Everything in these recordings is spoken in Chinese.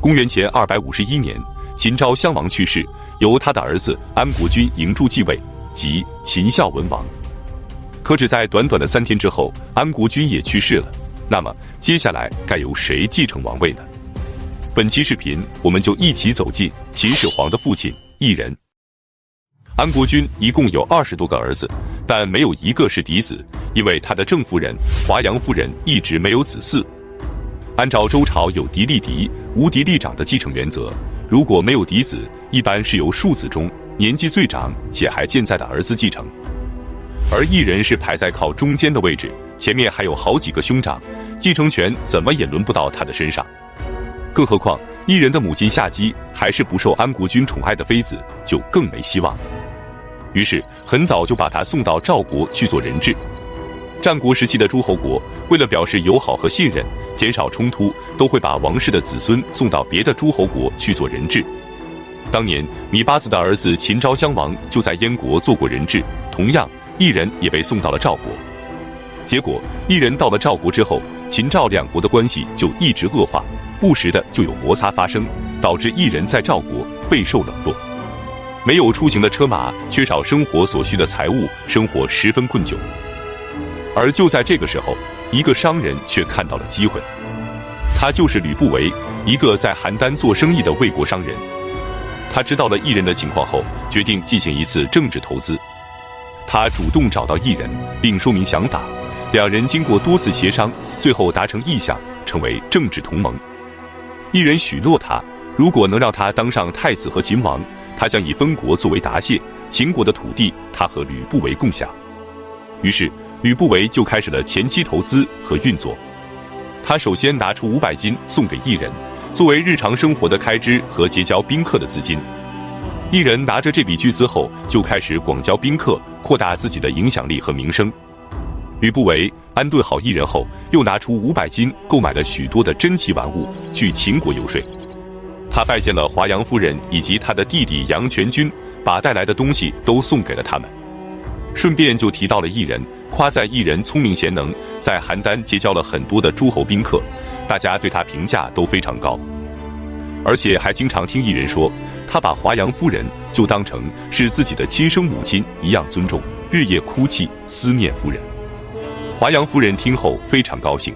公元前251年，秦昭襄王去世，由他的儿子安国君嬴柱继位，即秦孝文王。可只在短短的3天之后，安国君也去世了。那么接下来该由谁继承王位呢？本期视频我们就一起走进秦始皇的父亲异人。安国君一共有20多个儿子，但没有一个是嫡子，因为他的正夫人华阳夫人一直没有子嗣。按照周朝有嫡立嫡、无嫡立长的继承原则，如果没有嫡子，一般是由庶子中年纪最长且还健在的儿子继承。而异人是排在靠中间的位置，前面还有好几个兄长，继承权怎么也轮不到他的身上。更何况异人的母亲夏姬还是不受安国君宠爱的妃子，就更没希望了。于是很早就把他送到赵国去做人质。战国时期的诸侯国为了表示友好和信任，减少冲突，都会把王室的子孙送到别的诸侯国去做人质。当年芈八子的儿子秦昭襄王就在燕国做过人质，同样异人也被送到了赵国。结果异人到了赵国之后，秦赵两国的关系就一直恶化，不时的就有摩擦发生，导致异人在赵国备受冷落。没有出行的车马，缺少生活所需的财物，生活十分困窘。而就在这个时候，一个商人却看到了机会，他就是吕不韦，一个在邯郸做生意的魏国商人。他知道了异人的情况后，决定进行一次政治投资。他主动找到异人，并说明想法，两人经过多次协商，最后达成意向，成为政治同盟。异人许诺他，如果能让他当上太子和秦王，他将以分国作为答谢，秦国的土地他和吕不韦共享。于是吕不韦就开始了前期投资和运作。他首先拿出500金送给异人，作为日常生活的开支和结交宾客的资金。异人拿着这笔巨资后，就开始广交宾客，扩大自己的影响力和名声。吕不韦安顿好异人后，又拿出500金购买了许多的珍奇玩物，去秦国游说。他拜见了华阳夫人以及他的弟弟杨全军，把带来的东西都送给了他们。顺便就提到了异人，夸赞异人聪明贤能，在邯郸结交了很多的诸侯宾客，大家对他评价都非常高。而且还经常听异人说，他把华阳夫人就当成是自己的亲生母亲一样尊重，日夜哭泣思念夫人。华阳夫人听后非常高兴。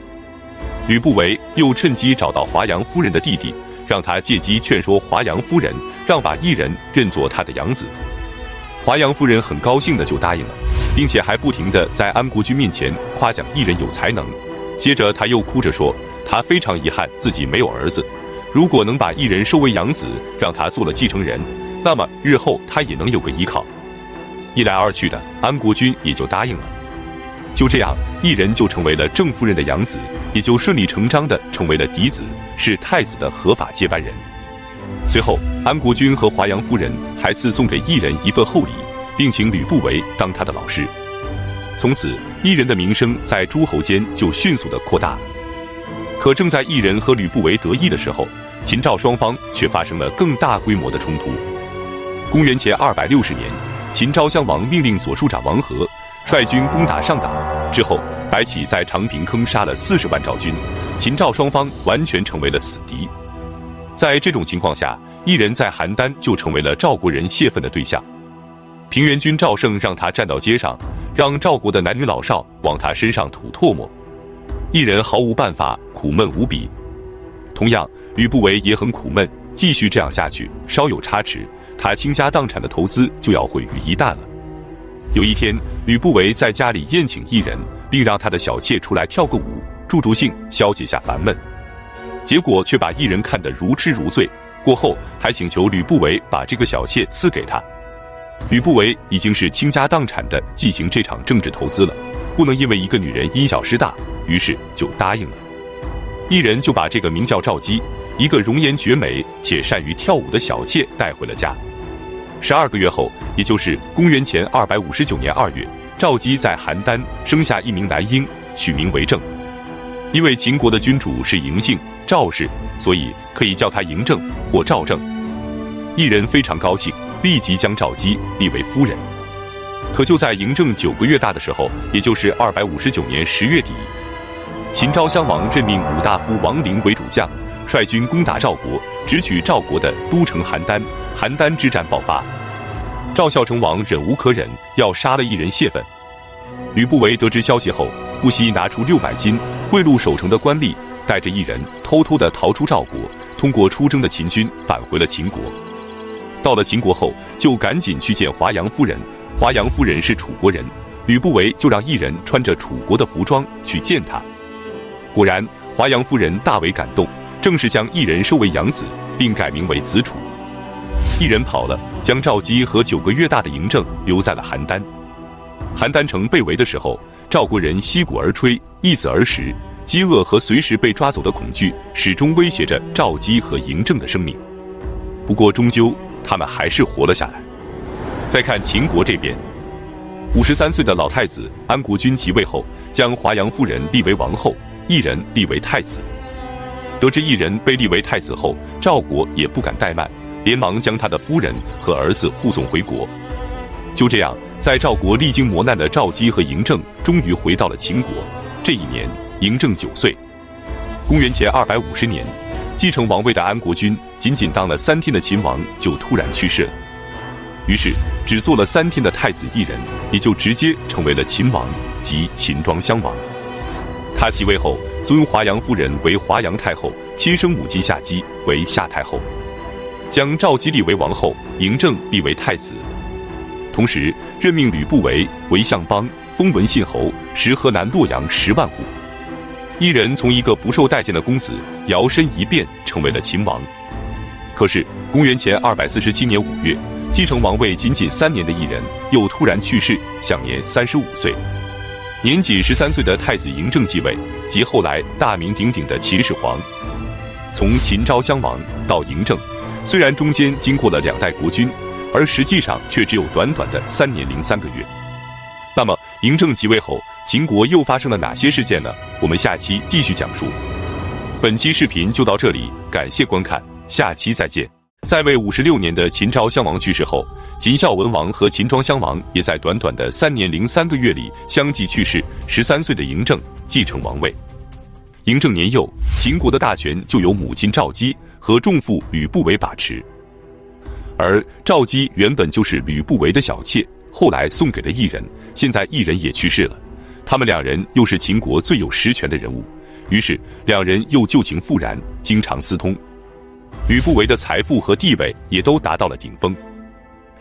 吕不韦又趁机找到华阳夫人的弟弟，让他借机劝说华阳夫人，让把异人认作他的养子。华阳夫人很高兴的就答应了，并且还不停的在安国君面前夸奖异人有才能。接着他又哭着说，他非常遗憾自己没有儿子，如果能把异人收为养子，让他做了继承人，那么日后他也能有个依靠。一来二去的，安国君也就答应了。就这样，异人就成为了正夫人的养子，也就顺理成章的成为了嫡子，是太子的合法接班人。随后安国君和华阳夫人还赐送给异人一份厚礼，并请吕不韦当他的老师。从此异人的名声在诸侯间就迅速的扩大了。可正在异人和吕不韦得意的时候，秦赵双方却发生了更大规模的冲突。公元前260年，秦昭襄王命令左庶长王和率军攻打上党，之后白起在长平坑杀了40万赵军，秦赵双方完全成为了死敌。在这种情况下，异人在邯郸就成为了赵国人泄愤的对象。平原君赵胜让他站到街上，让赵国的男女老少往他身上吐唾沫。异人毫无办法，苦闷无比。同样，吕不韦也很苦闷，继续这样下去，稍有差池，他倾家荡产的投资就要毁于一旦了。有一天，吕不韦在家里宴请异人，并让他的小妾出来跳个舞，助助兴，消解下烦闷。结果却把异人看得如痴如醉，过后还请求吕不韦把这个小妾赐给他。吕不韦已经是倾家荡产的进行这场政治投资了，不能因为一个女人因小失大，于是就答应了。异人就把这个名叫赵姬，一个容颜绝美且善于跳舞的小妾带回了家。12个月后，也就是公元前259年2月，赵姬在邯郸生下一名男婴，取名为政。因为秦国的君主是嬴姓赵氏，所以可以叫他嬴政或赵政。异人非常高兴，立即将赵姬立为夫人。可就在嬴政9个月大的时候，也就是259年10月底，秦昭襄王任命武大夫王陵为主将，率军攻打赵国，直取赵国的都城邯郸。邯郸之战爆发，赵孝成王忍无可忍，要杀了异人泄愤。吕不韦得知消息后，不惜拿出600金贿赂守城的官吏，带着异人偷偷地逃出赵国，通过出征的秦军返回了秦国。到了秦国后，就赶紧去见华阳夫人。华阳夫人是楚国人，吕不韦就让异人穿着楚国的服装去见她。果然，华阳夫人大为感动，正式将异人收为养子，并改名为子楚。异人跑了，将赵姬和9个月大的嬴政留在了邯郸。邯郸城被围的时候，赵国人息鼓而吹，一死而食，饥饿和随时被抓走的恐惧始终威胁着赵姬和嬴政的生命。不过终究他们还是活了下来。再看秦国这边，53岁的老太子安国君即位后，将华阳夫人立为王后，异人立为太子。得知异人被立为太子后，赵国也不敢怠慢，连忙将他的夫人和儿子护送回国。就这样，在赵国历经磨难的赵姬和嬴政终于回到了秦国。这一年，嬴政9岁。公元前250年，继承王位的安国君仅仅当了3天的秦王就突然去世了。于是，只做了3天的太子异人也就直接成为了秦王，即秦庄襄王。他即位后，尊华阳夫人为华阳太后，亲生母亲夏姬为夏太后，将赵姬立为王后，嬴政立为太子。同时任命吕不韦为相邦，封文信侯，食河南洛阳10万户。异人从一个不受待见的公子，摇身一变成为了秦王。可是公元前247年5月，继承王位仅仅3年的异人又突然去世，享年35岁。年仅13岁的太子嬴政继位，即后来大名鼎鼎的秦始皇。从秦昭襄王到嬴政，虽然中间经过了2代国君，而实际上却只有短短的3年零3个月。那么嬴政即位后，秦国又发生了哪些事件呢？我们下期继续讲述。本期视频就到这里，感谢观看，下期再见。在位56年的秦昭襄王去世后，秦孝文王和秦庄襄王也在短短的3年零3个月里相继去世。13岁的嬴政继承王位。嬴政年幼，秦国的大权就由母亲赵姬和仲父吕不韦把持。而赵姬原本就是吕不韦的小妾，后来送给了异人，现在异人也去世了，他们2人又是秦国最有实权的人物，于是2人又旧情复燃，经常私通。吕不韦的财富和地位也都达到了顶峰，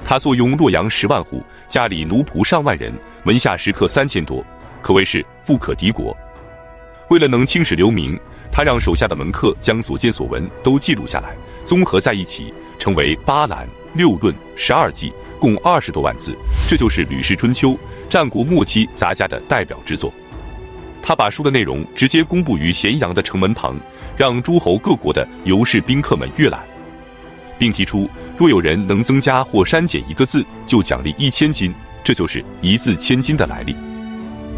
他坐拥洛阳10万户，家里奴仆上万人，门下食客3000多，可谓是富可敌国。为了能青史留名，他让手下的门客将所见所闻都记录下来，综合在一起，成为8览、6论、12记，共20多万字，这就是《吕氏春秋》，战国末期杂家的代表之作。他把书的内容直接公布于咸阳的城门旁，让诸侯各国的游士宾客们阅览，并提出若有人能增加或删减1个字，就奖励1000金，这就是1字1000金的来历。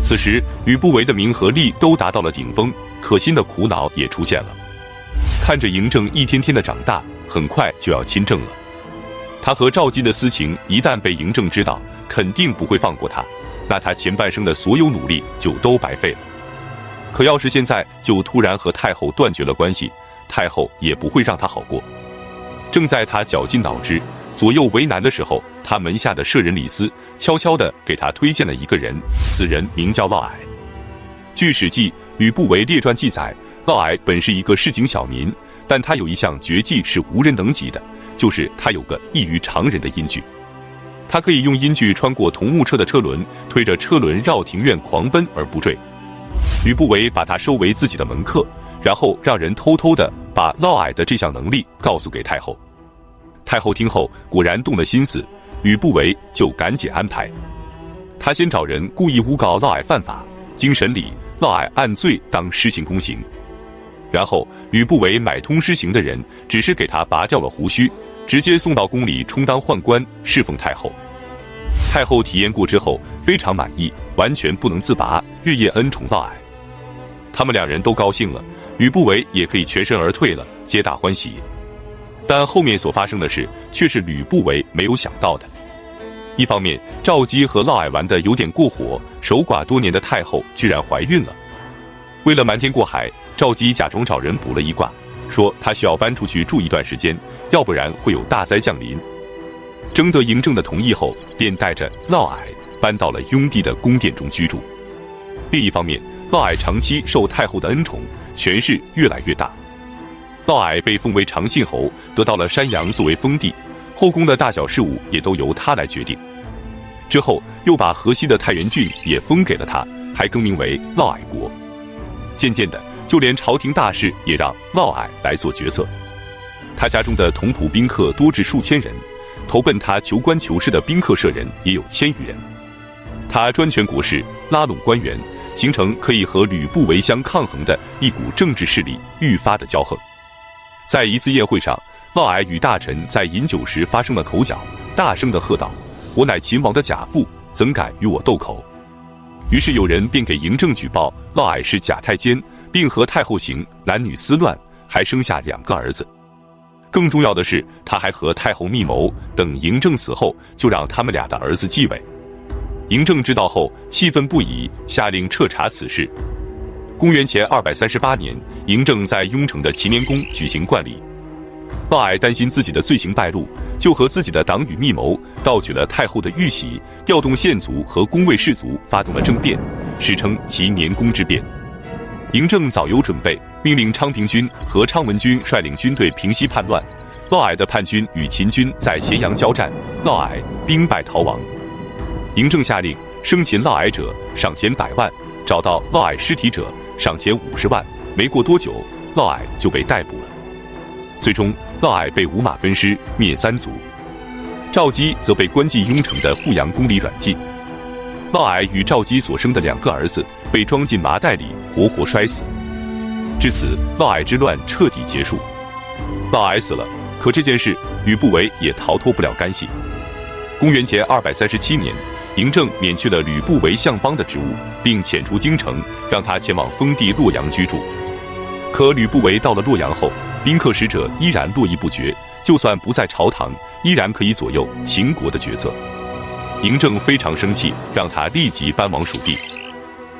此时吕不韦的名和利都达到了顶峰，可心的苦恼也出现了。看着嬴政一天天的长大，很快就要亲政了。他和赵姬的私情一旦被嬴政知道，肯定不会放过他，那他前半生的所有努力就都白费了。可要是现在就突然和太后断绝了关系，太后也不会让他好过。正在他绞尽脑汁、左右为难的时候，他门下的舍人李斯悄悄地给他推荐了一个人，此人名叫嫪毐。据《史记·吕不韦列传》记载，嫪毐本是一个市井小民，但他有一项绝技是无人能及的，就是他有个异于常人的阴具。他可以用阴具穿过桐木车的车轮，推着车轮绕庭院狂奔而不坠。吕不韦把他收为自己的门客，然后让人偷偷地把嫪毐的这项能力告诉给太后。太后听后果然动了心思，吕不韦就赶紧安排。他先找人故意诬告嫪毐犯法，经审理，嫪毐按罪当施行宫刑。然后吕不韦买通施行的人，只是给他拔掉了胡须，直接送到宫里充当宦官，侍奉太后。太后体验过之后非常满意，完全不能自拔，日夜恩宠嫪毐。他们2人都高兴了，吕不韦也可以全身而退了，皆大欢喜。但后面所发生的事却是吕不韦没有想到的。一方面，赵姬和嫪毐玩得有点过火，守寡多年的太后居然怀孕了。为了瞒天过海，赵姬假装找人卜了一卦，说他需要搬出去住一段时间，要不然会有大灾降临。征得嬴政的同意后，便带着嫪毐搬到了雍帝的宫殿中居住。另一方面，嫪毐长期受太后的恩宠，权势越来越大。嫪毐被封为长信侯，得到了山阳作为封地，后宫的大小事务也都由他来决定。之后又把河西的太原郡也封给了他，还更名为嫪毐国。渐渐的，就连朝廷大事也让嫪毐来做决策。他家中的同仆宾客多至数千人，投奔他求官求势的宾客舍人也有1000余人。他专权国事，拉拢官员，形成可以和吕不韦相抗衡的一股政治势力愈发的骄横。在一次宴会上，嫪毐与大臣在饮酒时发生了口角，大声地喝道：“我乃秦王的假父，怎敢与我斗口？”于是有人便给嬴政举报嫪毐是假太监，并和太后行男女私乱，还生下2个儿子。更重要的是，他还和太后密谋，等嬴政死后就让他们俩的儿子继位。嬴政知道后气愤不已，下令彻查此事。公元前238年，嬴政在雍城的齐年宫举行冠礼。嫪毐担心自己的罪行败露，就和自己的党羽密谋，盗取了太后的玉玺，调动县族和宫卫士族，发动了政变，史称齐年宫之变。嬴政早有准备，命令昌平君和昌文君率领军队平息叛乱。嫪毐的叛军与秦军在咸阳交战，嫪毐兵败逃亡。嬴政下令，生擒嫪毐者赏钱100万，找到嫪毐尸体者赏钱50万。没过多久，嫪毐就被逮捕了。最终，嫪毐被五马分尸，灭3族。赵姬则被关进雍城的富阳宫里软禁。嫪毐与赵姬所生的2个儿子被装进麻袋里，活活摔死。至此，嫪毐之乱彻底结束。嫪毐死了，可这件事吕不韦也逃脱不了干系。公元前237年，嬴政免去了吕不韦相邦的职务，并遣出京城，让他前往封地洛阳居住。可吕不韦到了洛阳后，宾客使者依然络绎不绝，就算不在朝堂，依然可以左右秦国的决策。嬴政非常生气，让他立即搬往蜀地。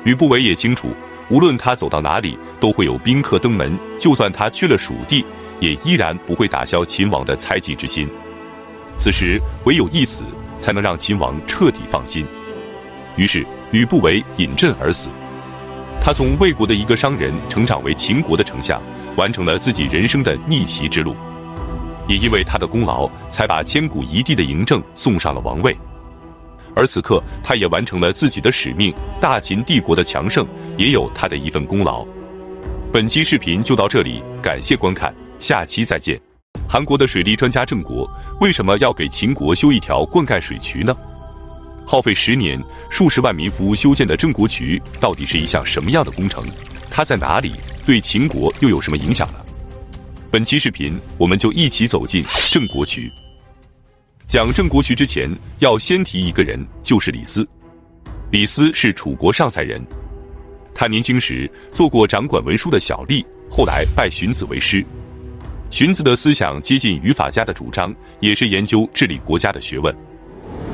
吕不韦也清楚，无论他走到哪里，都会有宾客登门，就算他去了蜀地，也依然不会打消秦王的猜忌之心。此时唯有一死，才能让秦王彻底放心。于是吕不韦饮鸩而死。他从魏国的一个商人成长为秦国的丞相，完成了自己人生的逆袭之路。也因为他的功劳，才把千古一帝的嬴政送上了王位。而此刻，他也完成了自己的使命，大秦帝国的强盛也有他的一份功劳。本期视频就到这里，感谢观看，下期再见。韩国的水利专家郑国为什么要给秦国修一条灌溉水渠呢？耗费10年、数十万民夫修建的郑国渠到底是一项什么样的工程？它在哪里？对秦国又有什么影响呢？本期视频我们就一起走进郑国渠。讲郑国渠之前，要先提一个人，就是李斯。李斯是楚国上蔡人，他年轻时做过掌管文书的小吏，后来拜荀子为师。荀子的思想接近语法家的主张，也是研究治理国家的学问。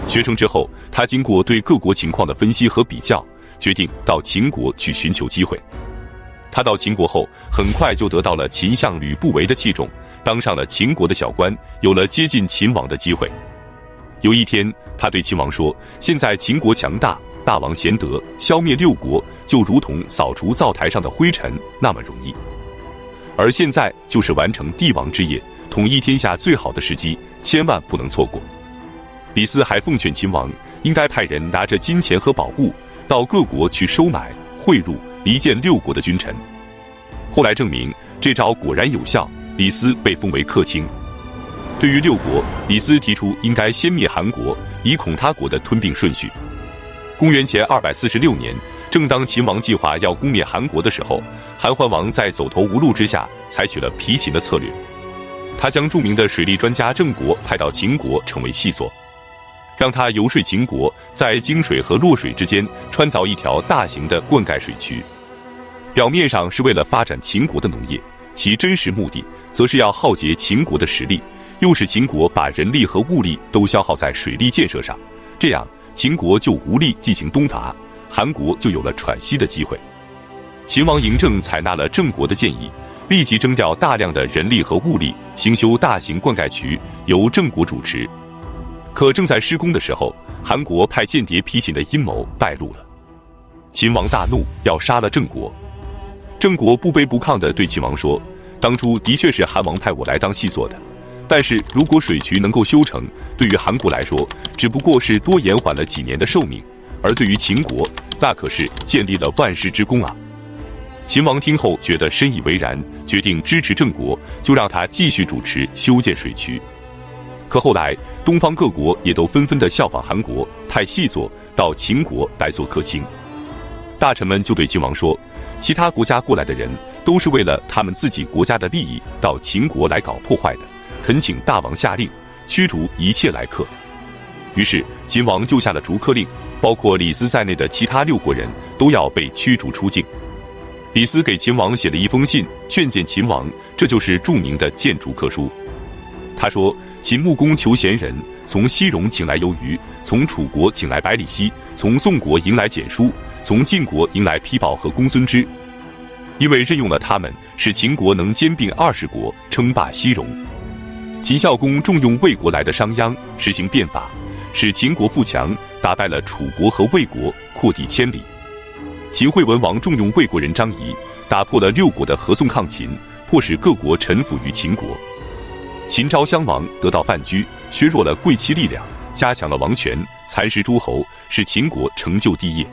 学成之后，他经过对各国情况的分析和比较，决定到秦国去寻求机会。他到秦国后，很快就得到了秦相吕不韦的器重，当上了秦国的小官，有了接近秦王的机会。有一天，他对秦王说：“现在秦国强大，大王贤德，消灭6国就如同扫除灶台上的灰尘那么容易。而现在就是完成帝王之业，统一天下最好的时机，千万不能错过。”李斯还奉劝秦王，应该派人拿着金钱和宝物，到各国去收买、贿赂、离间6国的君臣。后来证明，这招果然有效，李斯被封为客卿。对于6国，李斯提出应该先灭韩国，以恐他国的吞并顺序。公元前246年，正当秦王计划要攻灭韩国的时候，韩桓王在走投无路之下，采取了皮秦的策略。他将著名的水利专家郑国派到秦国成为细作，让他游说秦国在泾水和洛水之间穿凿一条大型的灌溉水渠。表面上是为了发展秦国的农业，其真实目的则是要耗竭秦国的实力，又使秦国把人力和物力都消耗在水利建设上，这样秦国就无力进行东伐，韩国就有了喘息的机会。秦王嬴政采纳了郑国的建议，立即征调大量的人力和物力，兴修大型灌溉渠，由郑国主持。可正在施工的时候，韩国派间谍皮秦的阴谋败露了。秦王大怒，要杀了郑国。郑国不卑不亢地对秦王说：“当初的确是韩王派我来当细作的，但是如果水渠能够修成，对于韩国来说，只不过是多延缓了几年的寿命，而对于秦国，那可是建立了万世之功啊。”秦王听后觉得深以为然，决定支持郑国，就让他继续主持修建水渠。可后来，东方各国也都纷纷地效仿韩国，派细作到秦国来做客卿。大臣们就对秦王说，其他国家过来的人都是为了他们自己国家的利益到秦国来搞破坏的，恳请大王下令驱逐一切来客。于是秦王就下了逐客令，包括李斯在内的其他6国人都要被驱逐出境。李斯给秦王写了一封信，劝谏秦王，这就是著名的谏逐客书。他说，秦穆公求贤人，从西戎请来游鱼，从楚国请来百里奚，从宋国迎来蹇叔，从晋国迎来丕豹和公孙支。因为任用了他们，使秦国能兼并20国，称霸西戎。秦孝公重用魏国来的商鞅，实行变法，使秦国富强，打败了楚国和魏国，扩地千里。秦惠文王重用魏国人张仪，打破了6国的合纵抗秦，迫使各国臣服于秦国。秦昭襄王得到范雎，削弱了贵戚力量，加强了王权，蚕食诸侯，使秦国成就帝业。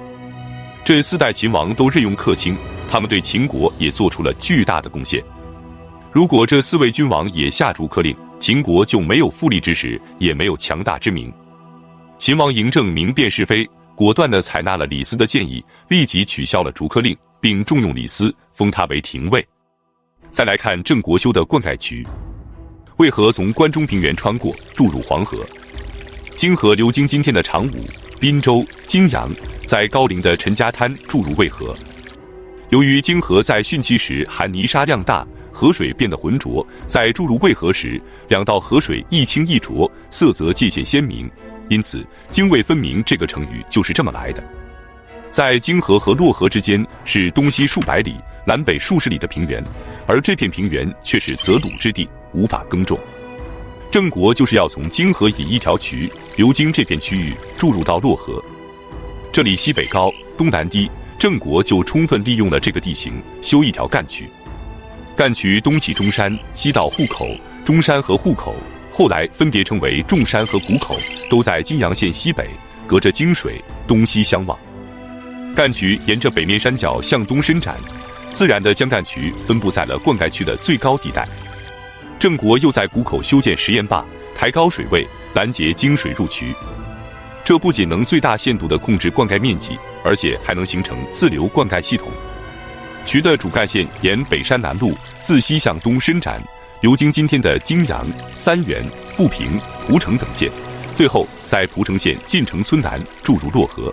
这4代秦王都任用客卿，他们对秦国也做出了巨大的贡献。如果这4位君王也下逐客令，秦国就没有富丽之实，也没有强大之名。秦王嬴政明辨是非，果断地采纳了李斯的建议，立即取消了逐客令，并重用李斯，封他为廷尉。再来看郑国修的灌溉渠。渭河从关中平原穿过，注入黄河。泾河流经今天的长武、滨州、泾阳，在高陵的陈家滩注入渭河。由于泾河在汛期时含泥沙量大，河水变得浑浊，在注入渭河时，2道河水一清一浊，色泽界限鲜明，因此泾渭分明这个成语就是这么来的。在泾河和洛河之间是东西数百里、南北数十里的平原，而这片平原却是泽鲁之地，无法耕种。郑国就是要从泾河引一条渠流经这片区域，注入到洛河。这里西北高，东南低，郑国就充分利用了这个地形，修一条干渠。干渠东起中山，西到户口，中山和户口后来分别称为仲山和谷口，都在泾阳县西北，隔着泾水，东西相望。干渠沿着北面山脚向东伸展，自然地将干渠分布在了灌溉区的最高地带。郑国又在谷口修建石堰坝，抬高水位，拦截泾水入渠。这不仅能最大限度地控制灌溉面积，而且还能形成自流灌溉系统。渠的主干线沿北山南麓自西向东伸展，流经今天的泾阳、三原、富平、蒲城等县，最后在蒲城县晋城村南注入洛河。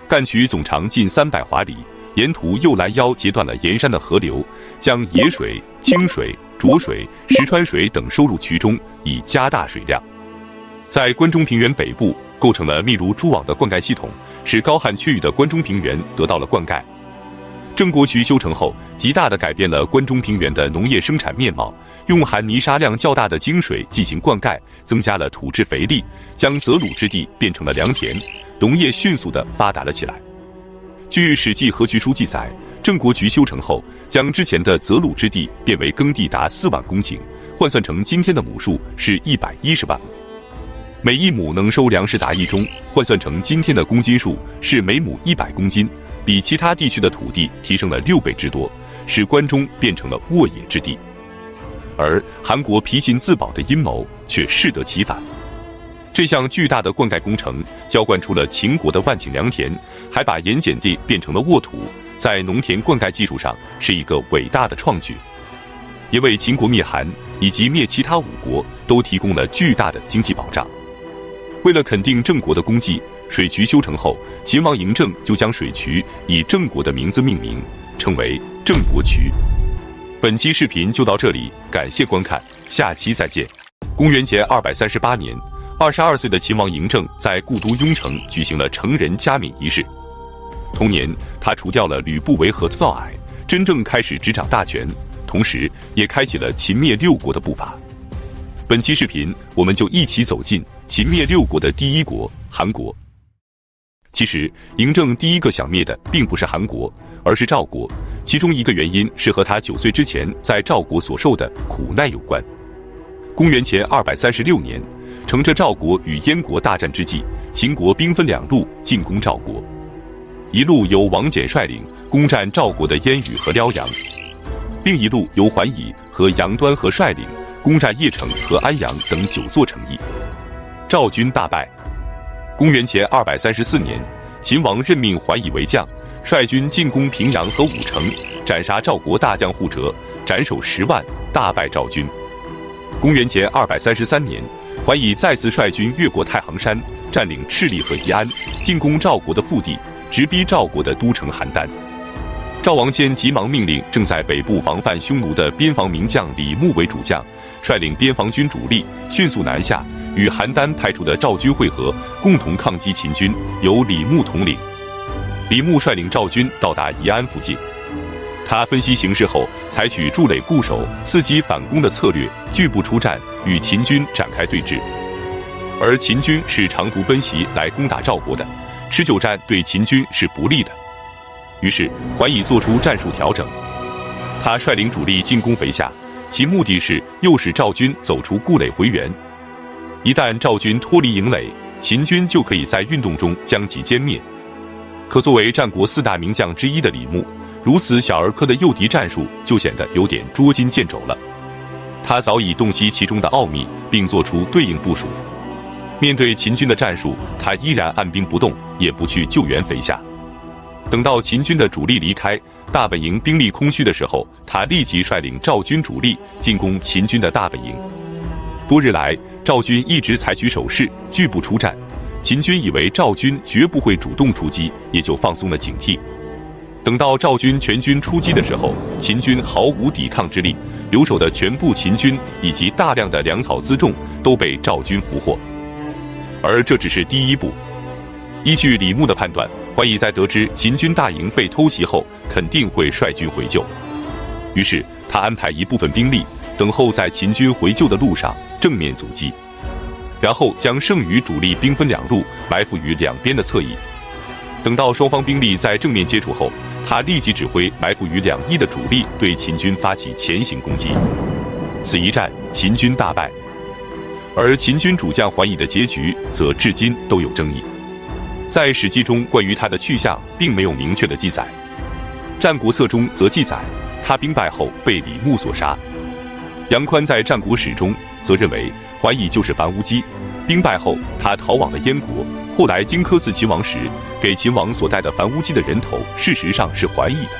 干渠总长近300华里，沿途又拦腰截断了沿山的河流，将野水、清水、浊水、石川水等收入渠中，以加大水量。在关中平原北部构成了密如蛛网的灌溉系统，使高旱区域的关中平原得到了灌溉。郑国渠修成后，极大地改变了关中平原的农业生产面貌，用含泥沙量较大的泾水进行灌溉，增加了土质肥力，将泽鲁之地变成了良田，农业迅速地发达了起来。据《史记·河渠书》记载，郑国渠修成后，将之前的泽鲁之地变为耕地达4万公顷，换算成今天的亩数是110万亩。每一亩能收粮食达1中，换算成今天的公斤数是每亩100公斤，比其他地区的土地提升了6倍之多，使关中变成了沃野之地。而韩国皮秦自保的阴谋却适得其反。这项巨大的灌溉工程浇灌出了秦国的万顷良田，还把盐碱地变成了沃土，在农田灌溉技术上是一个伟大的创举，也为秦国灭韩以及灭其他5国都提供了巨大的经济保障。为了肯定郑国的功绩，水渠修成后，秦王嬴政就将水渠以郑国的名字命名，称为郑国渠。本期视频就到这里，感谢观看，下期再见。公元前238年，22岁的秦王嬴政在故都雍城举行了成人加冕仪式。同年，他除掉了吕不韦和嫪毐，真正开始执掌大权。同时也开启了秦灭六国的步伐。本期视频，我们就一起走进秦灭六国的第一国——韩国。其实，嬴政第一个想灭的并不是韩国，而是赵国。其中一个原因是和他9岁之前在赵国所受的苦难有关。公元前236年，乘着赵国与燕国大战之际，秦国兵分2路进攻赵国。一路由王翦率领攻占赵国的燕羽和辽阳，另一路由桓乙和杨端和率领攻占邺城和安阳等9座城邑。赵军大败。公元前234年，秦王任命桓乙为将，率军进攻平阳和武城，斩杀赵国大将护哲，斩首10万，大败赵军。公元前233年，桓乙再次率军越过太行山，占领赤利和宜安，进攻赵国的腹地，直逼赵国的都城邯郸。赵王坚急忙命令正在北部防范匈奴的边防名将李牧为主将，率领边防军主力迅速南下，与邯郸派出的赵军会合，共同抗击秦军，由李牧统领。李牧率领赵军到达宜安附近，他分析形势后，采取筑垒固守、伺机反攻的策略，拒不出战，与秦军展开对峙。而秦军是长途奔袭来攻打赵国的，持久战对秦军是不利的。于是桓乙做出战术调整，他率领主力进攻肥下，其目的是诱使赵军走出固垒回援。一旦赵军脱离营垒，秦军就可以在运动中将其歼灭。可作为战国4大名将之一的李牧，如此小儿科的诱敌战术就显得有点捉襟见肘了。他早已洞悉其中的奥秘，并做出对应部署。面对秦军的战术，他依然按兵不动，也不去救援肥下。等到秦军的主力离开，大本营兵力空虚的时候，他立即率领赵军主力进攻秦军的大本营。多日来，赵军一直采取守势，拒不出战。秦军以为赵军绝不会主动出击，也就放松了警惕。等到赵军全军出击的时候，秦军毫无抵抗之力，留守的全部秦军以及大量的粮草辎重都被赵军俘获。而这只是第一步。依据李牧的判断，桓乙在得知秦军大营被偷袭后，肯定会率军回救。于是他安排一部分兵力等候在秦军回救的路上正面阻击，然后将剩余主力兵分2路，埋伏于两边的侧翼。等到双方兵力在正面接触后，他立即指挥埋伏于两翼的主力对秦军发起前行攻击。此一战，秦军大败。而秦军主将桓乙的结局则至今都有争议。在《史记》中关于他的去向并没有明确的记载，《战国策》中则记载他兵败后被李牧所杀。杨宽在《战国史》中则认为桓乙就是樊无机，兵败后他逃往了燕国，后来荆轲刺秦王时，给秦王所带的樊无机的人头事实上是桓乙的。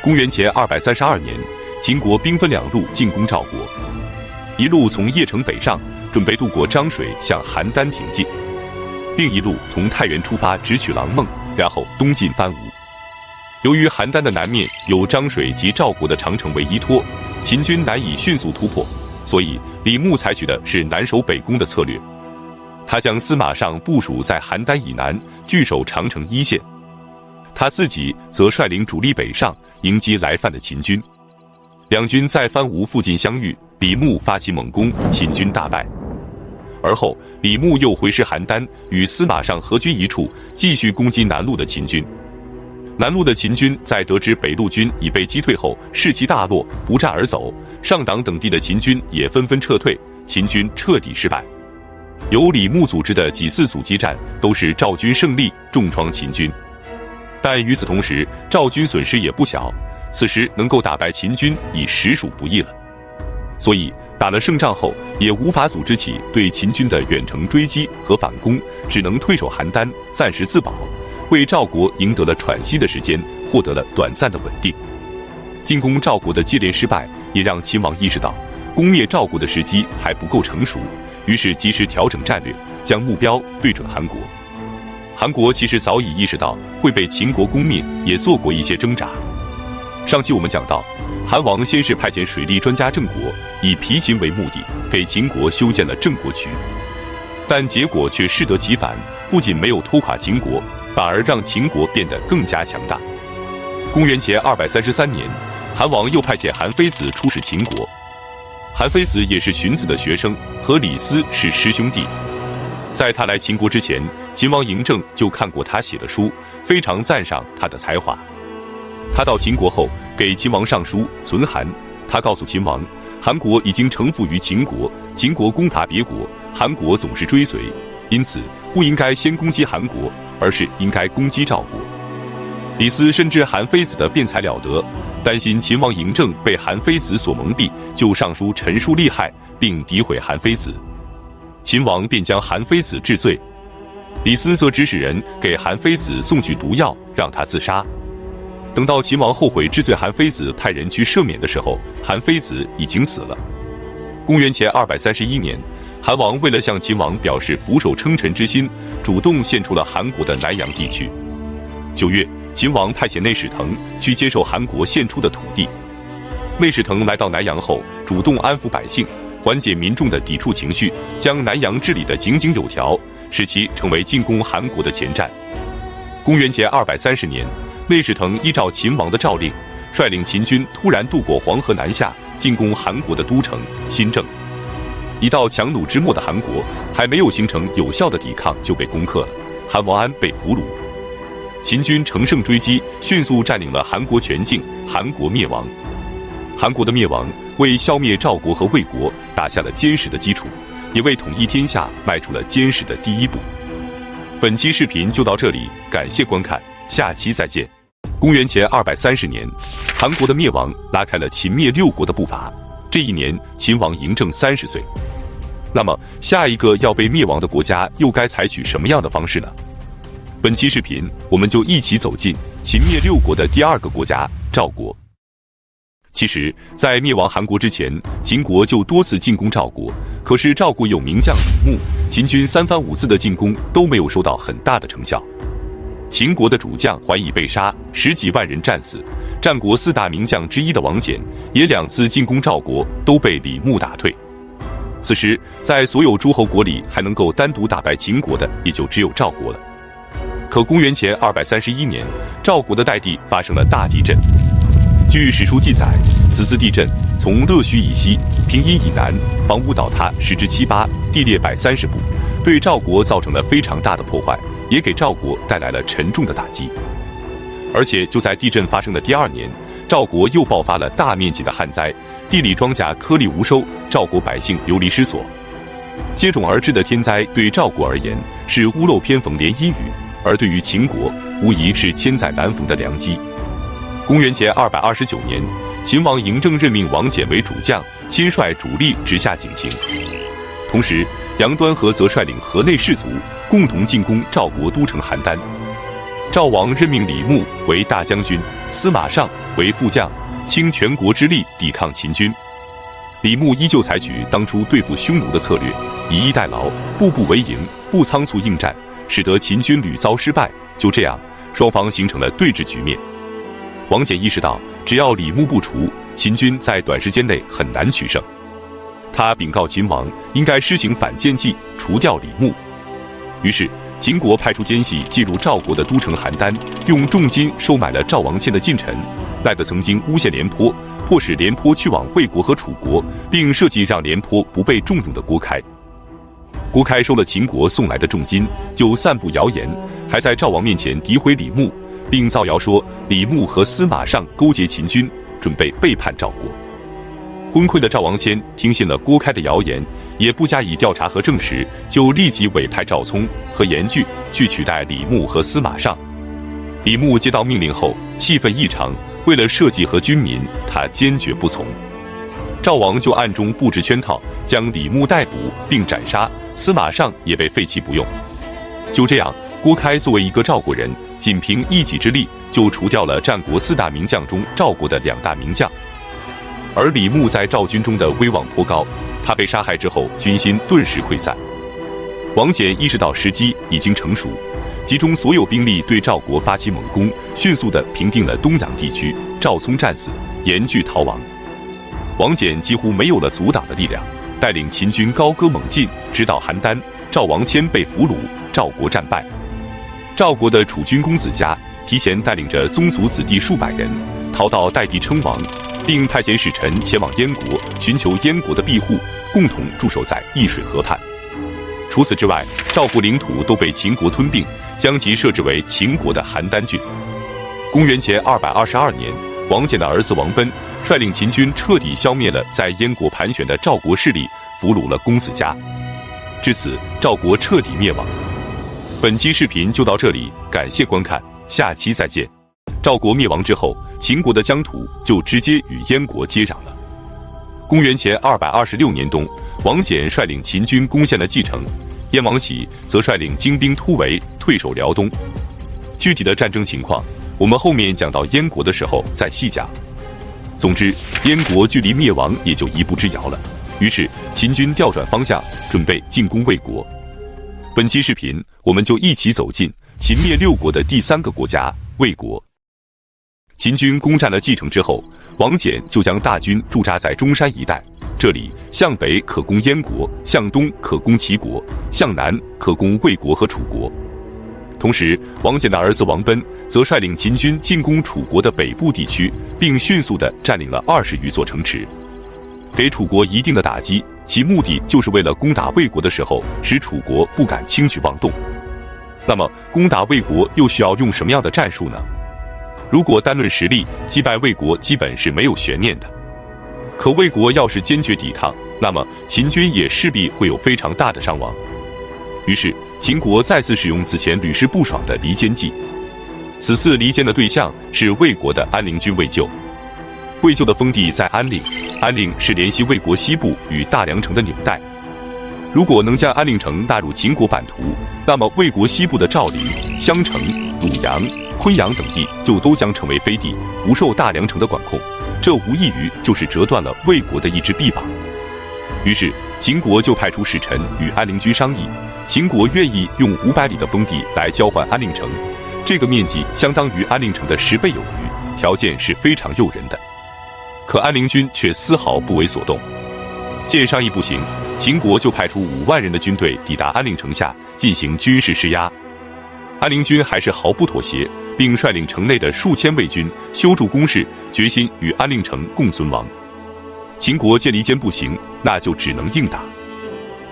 公元前232年，秦国兵分2路进攻赵国，一路从邺城北上，准备渡过漳水向邯郸挺进；另一路从太原出发，直取狼孟，然后东进番吴。由于邯郸的南面有漳水及赵国的长城为依托，秦军难以迅速突破，所以李牧采取的是南守北攻的策略。他将司马尚部署在邯郸以南，据守长城一线，他自己则率领主力北上，迎击来犯的秦军。两军在番吴附近相遇，李牧发起猛攻，秦军大败。而后李牧又回师邯郸，与司马尚合军一处，继续攻击南路的秦军。南路的秦军在得知北路军已被击退后，士气大落，不战而走。上党等地的秦军也纷纷撤退，秦军彻底失败。由李牧组织的几次阻击战都是赵军胜利，重创秦军。但与此同时，赵军损失也不小，此时能够打败秦军已实属不易了。所以打了胜仗后，也无法组织起对秦军的远程追击和反攻，只能退守邯郸，暂时自保，为赵国赢得了喘息的时间，获得了短暂的稳定。进攻赵国的接连失败，也让秦王意识到攻灭赵国的时机还不够成熟，于是及时调整战略，将目标对准韩国。韩国其实早已意识到会被秦国攻灭，也做过一些挣扎。上期我们讲到，韩王先是派遣水利专家郑国，以皮秦为目的，给秦国修建了郑国渠，但结果却适得其反，不仅没有拖垮秦国，反而让秦国变得更加强大。公元前233年，韩王又派遣韩非子出使秦国。韩非子也是荀子的学生，和李斯是师兄弟。在他来秦国之前，秦王嬴政就看过他写的书，非常赞赏他的才华。他到秦国后，给秦王上书存函，他告诉秦王，韩国已经臣服于秦国，秦国攻打别国，韩国总是追随，因此不应该先攻击韩国，而是应该攻击赵国。李斯深知韩非子的辩才了得，担心秦王嬴政被韩非子所蒙蔽，就上书陈述利害，并诋毁韩非子。秦王便将韩非子治罪，李斯则指使人给韩非子送去毒药，让他自杀。等到秦王后悔治罪韩非子，派人去赦免的时候，韩非子已经死了。公元前231年，韩王为了向秦王表示俯首称臣之心，主动献出了韩国的南阳地区。9月，秦王派遣内史腾去接受韩国献出的土地。内史腾来到南阳后，主动安抚百姓，缓解民众的抵触情绪，将南阳治理得井井有条，使其成为进攻韩国的前站。公元前230年，内史腾依照秦王的诏令，率领秦军突然渡过黄河南下，进攻韩国的都城新郑。一到强弩之末的韩国，还没有形成有效的抵抗就被攻克了，韩王安被俘虏。秦军乘胜追击，迅速占领了韩国全境，韩国灭亡。韩国的灭亡为消灭赵国和魏国打下了坚实的基础，也为统一天下迈出了坚实的第一步。本期视频就到这里，感谢观看，下期再见。公元前230年，韩国的灭亡拉开了秦灭六国的步伐。这一年，秦王嬴政30岁。那么，下一个要被灭亡的国家又该采取什么样的方式呢？本期视频，我们就一起走进秦灭六国的第二个国家——赵国。其实，在灭亡韩国之前，秦国就多次进攻赵国，可是赵国有名将李牧，秦军3番5次的进攻都没有收到很大的成效。秦国的主将桓乙被杀，10几万人战死，战国4大名将之一的王翦也2次进攻赵国，都被李牧打退。此时，在所有诸侯国里，还能够单独打败秦国的，也就只有赵国了。可公元前231年，赵国的代地发生了大地震。据史书记载，此次地震从乐须以西、平阴以南，房屋倒塌10之7八，地裂130步，对赵国造成了非常大的破坏，也给赵国带来了沉重的打击。而且就在地震发生的第2年，赵国又爆发了大面积的旱灾，地里庄稼颗粒无收，赵国百姓流离失所。接踵而至的天灾对赵国而言是屋漏偏逢连阴雨，而对于秦国无疑是千载难逢的良机。公元前229年，秦王嬴政任命王翦为主将，亲率主力直下井陉。同时，杨端和则率领河内士族共同进攻赵国都城邯郸。赵王任命李牧为大将军，司马尚为副将，倾全国之力抵抗秦军。李牧依旧采取当初对付匈奴的策略，以逸待劳，步步为营，不仓促应战，使得秦军屡遭失败。就这样，双方形成了对峙局面。王翦意识到，只要李牧不除，秦军在短时间内很难取胜。他禀告秦王，应该施行反间计，除掉李牧。于是，秦国派出奸细进入赵国的都城邯郸，用重金收买了赵王谦的近臣赖德，曾经诬陷廉颇，迫使廉颇去往魏国和楚国，并设计让廉颇不被重用的郭开。郭开收了秦国送来的重金，就散布谣言，还在赵王面前诋毁李牧，并造谣说李牧和司马尚勾结秦军，准备背叛赵国。昏聩的赵王谦听信了郭开的谣言，也不加以调查和证实，就立即委派赵聪和严巨去取代李牧和司马尚。李牧接到命令后，气愤异常，为了社稷和军民，他坚决不从。赵王就暗中布置圈套，将李牧逮捕并斩杀，司马尚也被废弃不用。就这样，郭开作为一个赵国人，仅凭一己之力就除掉了战国4大名将中赵国的2大名将。而李牧在赵军中的威望颇高，他被杀害之后，军心顿时溃散。王翦意识到时机已经成熟，集中所有兵力对赵国发起猛攻，迅速地平定了东阳地区，赵聪战死，严巨逃亡。王翦几乎没有了阻挡的力量，带领秦军高歌猛进，直捣邯郸。赵王谦被俘虏，赵国战败。赵国的储君公子嘉提前带领着宗族子弟数百人，逃到代地称王，并派遣使臣前往燕国，寻求燕国的庇护，共同驻守在易水河畔。除此之外，赵国领土都被秦国吞并，将其设置为秦国的邯郸郡。公元前222年，王翦的儿子王贲率领秦军彻底消灭了在燕国盘旋的赵国势力，俘虏了公子嘉。至此，赵国彻底灭亡。本期视频就到这里，感谢观看，下期再见。赵国灭亡之后，秦国的疆土就直接与燕国接壤了。公元前226年冬，王翦率领秦军攻陷了蓟城，燕王喜则率领精兵突围，退守辽东。具体的战争情况，我们后面讲到燕国的时候再细讲。总之，燕国距离灭亡也就一步之遥了。于是，秦军调转方向，准备进攻魏国。本期视频，我们就一起走进秦灭六国的第3个国家——魏国。秦军攻占了蓟城之后，王翦就将大军驻扎在中山一带，这里向北可攻燕国，向东可攻齐国，向南可攻魏国和楚国。同时，王翦的儿子王贲则率领秦军进攻楚国的北部地区，并迅速地占领了20余座城池，给楚国一定的打击，其目的就是为了攻打魏国的时候，使楚国不敢轻举妄动。那么，攻打魏国又需要用什么样的战术呢？如果单论实力，击败魏国基本是没有悬念的。可魏国要是坚决抵抗，那么秦军也势必会有非常大的伤亡。于是，秦国再次使用此前屡试不爽的离间计。此次离间的对象是魏国的安陵君魏咎。魏咎的封地在安陵，安陵是联系魏国西部与大梁城的纽带。如果能将安陵城纳入秦国版图，那么魏国西部的赵陵、襄城、鲁阳、昆阳等地就都将成为飞地，不受大梁城的管控。这无异于就是折断了魏国的一只臂膀。于是秦国就派出使臣与安陵君商议，秦国愿意用500里的封地来交换安陵城，这个面积相当于安陵城的10倍有余，条件是非常诱人的。可安陵君却丝毫不为所动。见商议不行，秦国就派出5万人的军队抵达安陵城下进行军事施压。安陵君还是毫不妥协，并率领城内的数千魏军修筑工事，决心与安陵城共存亡。秦国见离间不行，那就只能硬打。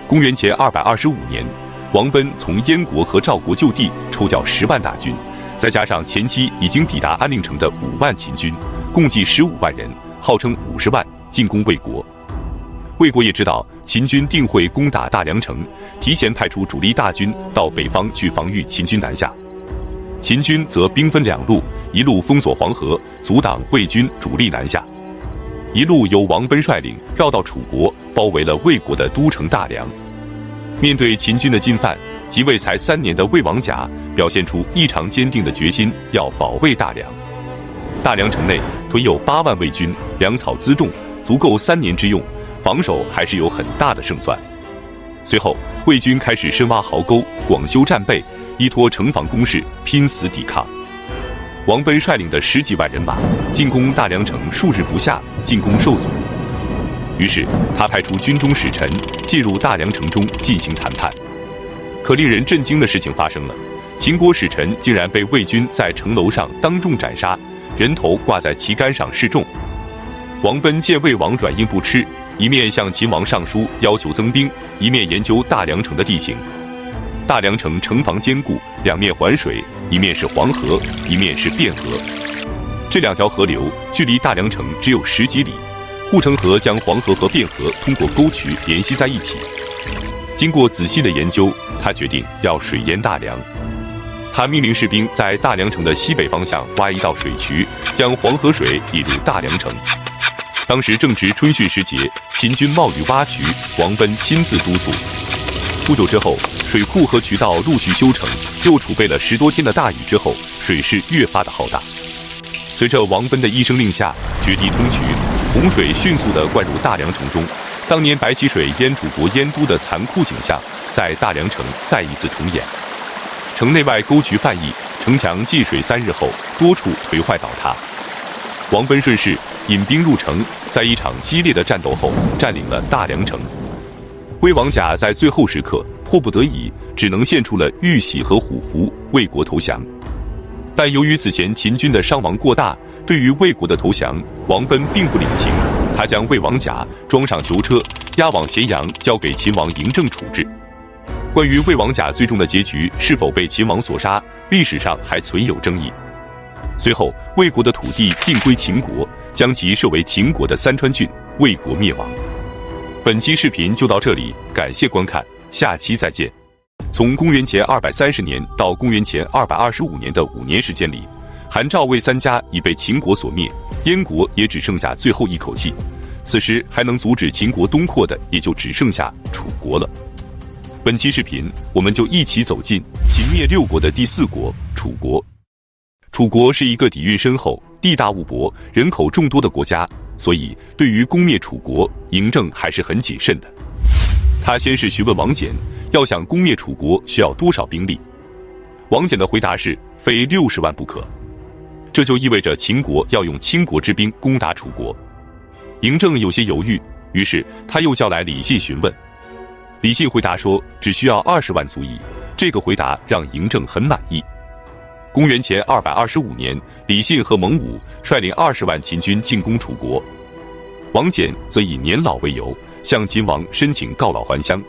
公元前225年，王贲从燕国和赵国就地抽调10万大军，再加上前期已经抵达安陵城的5万秦军，共计15万人，号称50万，进攻魏国。魏国也知道秦军定会攻打大梁城，提前派出主力大军到北方去防御秦军南下。秦军则兵分2路，一路封锁黄河，阻挡魏军主力南下；一路由王贲率领绕到楚国，包围了魏国的都城大梁。面对秦军的进犯，即位才3年的魏王甲表现出异常坚定的决心，要保卫大梁。大梁城内屯有8万魏军，粮草辎重，足够3年之用，防守还是有很大的胜算。随后，魏军开始深挖壕沟，广修战备，依托城防工事，拼死抵抗。王贲率领的10几万人马进攻大梁城数日不下，进攻受阻。于是他派出军中使臣进入大梁城中进行谈判。可令人震惊的事情发生了，秦国使臣竟然被魏军在城楼上当众斩杀，人头挂在旗杆上示众。王贲见魏王软硬不吃，一面向秦王上书要求增兵，一面研究大梁城的地形。大梁城城防坚固，两面环水，一面是黄河，一面是汴河。这2条河流距离大梁城只有10几里，护城河将黄河和汴河通过沟渠联系在一起。经过仔细的研究，他决定要水淹大梁。他命令士兵在大梁城的西北方向挖一道水渠，将黄河水引入大梁城。当时正值春汛时节，秦军冒雨挖渠，王贲亲自督促。不久之后，水库和渠道陆续修成，又储备了10多天的大雨之后，水势越发的浩大。随着王贲的一声令下，决堤通渠，洪水迅速地灌入大梁城中。当年白起水淹楚国燕都的残酷景象，在大梁城再一次重演。城内外沟渠泛溢，城墙进水3日后，多处颓坏倒塌。王贲顺势引兵入城，在一场激烈的战斗后，占领了大梁城。魏王甲在最后时刻迫不得已，只能献出了玉玺和虎符，魏国投降。但由于此前秦军的伤亡过大，对于魏国的投降，王贲并不领情，他将魏王甲装上囚车，押往咸阳，交给秦王嬴政处置。关于魏王甲最终的结局是否被秦王所杀，历史上还存有争议。随后，魏国的土地尽归秦国，将其设为秦国的三川郡，魏国灭亡。本期视频就到这里，感谢观看，下期再见。从公元前230年到公元前225年的5年时间里，韩赵魏三家已被秦国所灭，燕国也只剩下最后一口气。此时还能阻止秦国东扩的，也就只剩下楚国了。本期视频，我们就一起走进秦灭六国的第4国——楚国。楚国是一个底蕴深厚、地大物博、人口众多的国家，所以对于攻灭楚国，嬴政还是很谨慎的。他先是询问王翦，要想攻灭楚国需要多少兵力。王翦的回答是非60万不可，这就意味着秦国要用倾国之兵攻打楚国。嬴政有些犹豫，于是他又叫来李信询问。李信回答说只需要20万足矣，这个回答让嬴政很满意。公元前225年，李信和蒙武率领20万秦军进攻楚国，王翦则以年老为由，向秦王申请告老还乡。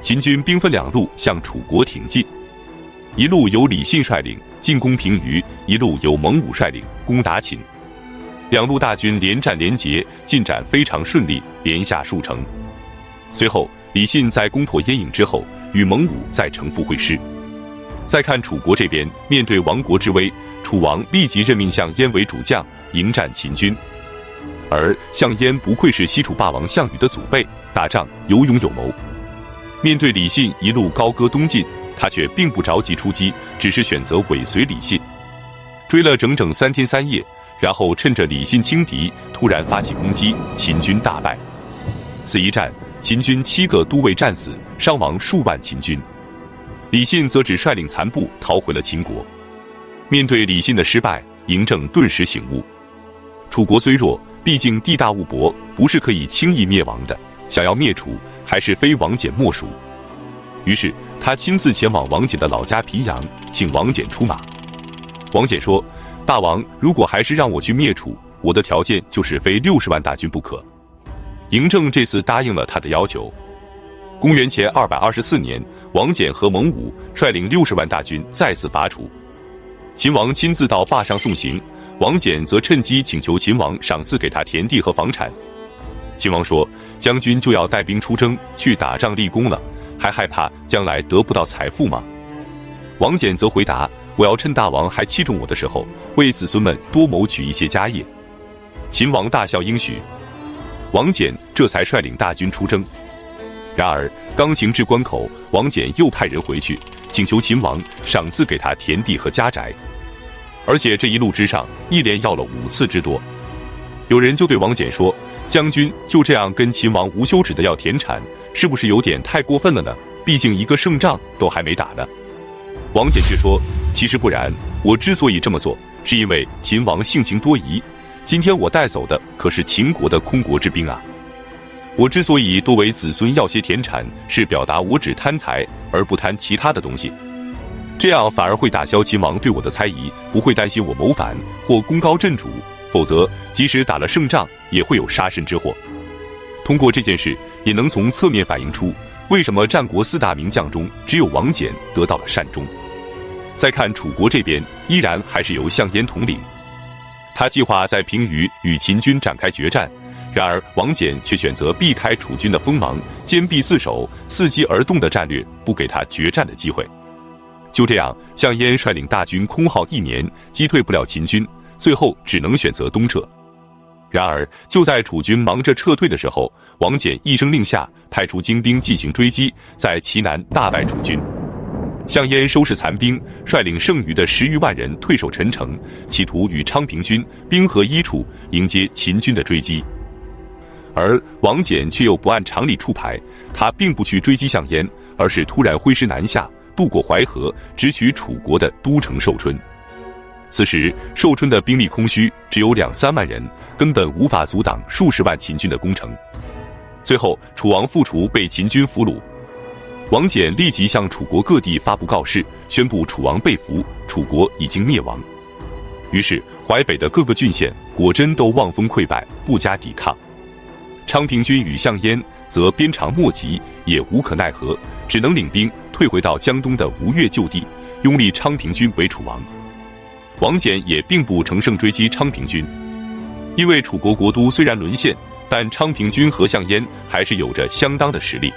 秦军兵分2路向楚国挺进，一路由李信率领进攻平舆，一路由蒙武率领攻打秦。2路大军连战连捷，进展非常顺利，连下数城。随后，李信在攻破燕郢之后，与蒙武在城附会师。再看楚国这边，面对亡国之危，楚王立即任命项燕为主将，迎战秦军。而项燕不愧是西楚霸王项羽的祖辈，打仗有勇有谋。面对李信一路高歌东进，他却并不着急出击，只是选择尾随李信，追了整整3天3夜，然后趁着李信轻敌，突然发起攻击，秦军大败。此一战，秦军7个都尉战死，伤亡数万秦军。李信则只率领残部逃回了秦国。面对李信的失败，嬴政顿时醒悟，楚国虽弱，毕竟地大物博，不是可以轻易灭亡的，想要灭楚，还是非王翦莫属。于是他亲自前往王翦的老家平阳，请王翦出马。王翦说，大王如果还是让我去灭楚，我的条件就是非60万大军不可。嬴政这次答应了他的要求。公元前224年，王翦和蒙武率领60万大军再次伐楚。秦王亲自到坝上送行，王翦则趁机请求秦王赏赐给他田地和房产。秦王说，将军就要带兵出征，去打仗立功了，还害怕将来得不到财富吗？王翦则回答，我要趁大王还器重我的时候，为子孙们多谋取一些家业。秦王大笑应许，王翦这才率领大军出征。然而刚行至关口，王翦又派人回去，请求秦王赏赐给他田地和家宅，而且这一路之上一连要了5次之多。有人就对王翦说，将军就这样跟秦王无休止的要田产，是不是有点太过分了呢？毕竟一个胜仗都还没打呢。王翦却说，其实不然，我之所以这么做，是因为秦王性情多疑，今天我带走的可是秦国的空国之兵啊。我之所以多为子孙要些田产，是表达我只贪财而不贪其他的东西，这样反而会打消秦王对我的猜疑，不会担心我谋反或功高震主，否则即使打了胜仗，也会有杀身之祸。通过这件事，也能从侧面反映出为什么战国4大名将中只有王翦得到了善终。再看楚国这边，依然还是由项燕统领，他计划在平舆与秦军展开决战，然而王翦却选择避开楚军的锋芒，坚壁自守，伺机而动的战略，不给他决战的机会。就这样，项燕率领大军空耗1年，击退不了秦军，最后只能选择东撤。然而就在楚军忙着撤退的时候，王翦一声令下，派出精兵进行追击，在齐南大败楚军。项燕收拾残兵，率领剩余的10余万人退守陈城，企图与昌平军兵合一处，迎接秦军的追击。而王翦却又不按常理出牌，他并不去追击项燕，而是突然挥师南下，渡过淮河，直取楚国的都城寿春。此时寿春的兵力空虚，只有2-3万人，根本无法阻挡数十万秦军的攻城。最后楚王傅除被秦军俘虏，王翦立即向楚国各地发布告示，宣布楚王被俘，楚国已经灭亡。于是淮北的各个郡县果真都望风溃败，不加抵抗。昌平君与项燕则鞭长莫及，也无可奈何，只能领兵退回到江东的吴越旧地，拥立昌平君为楚王。王翦也并不乘胜追击昌平君，因为楚国国都虽然沦陷，但昌平君和项燕还是有着相当的实力。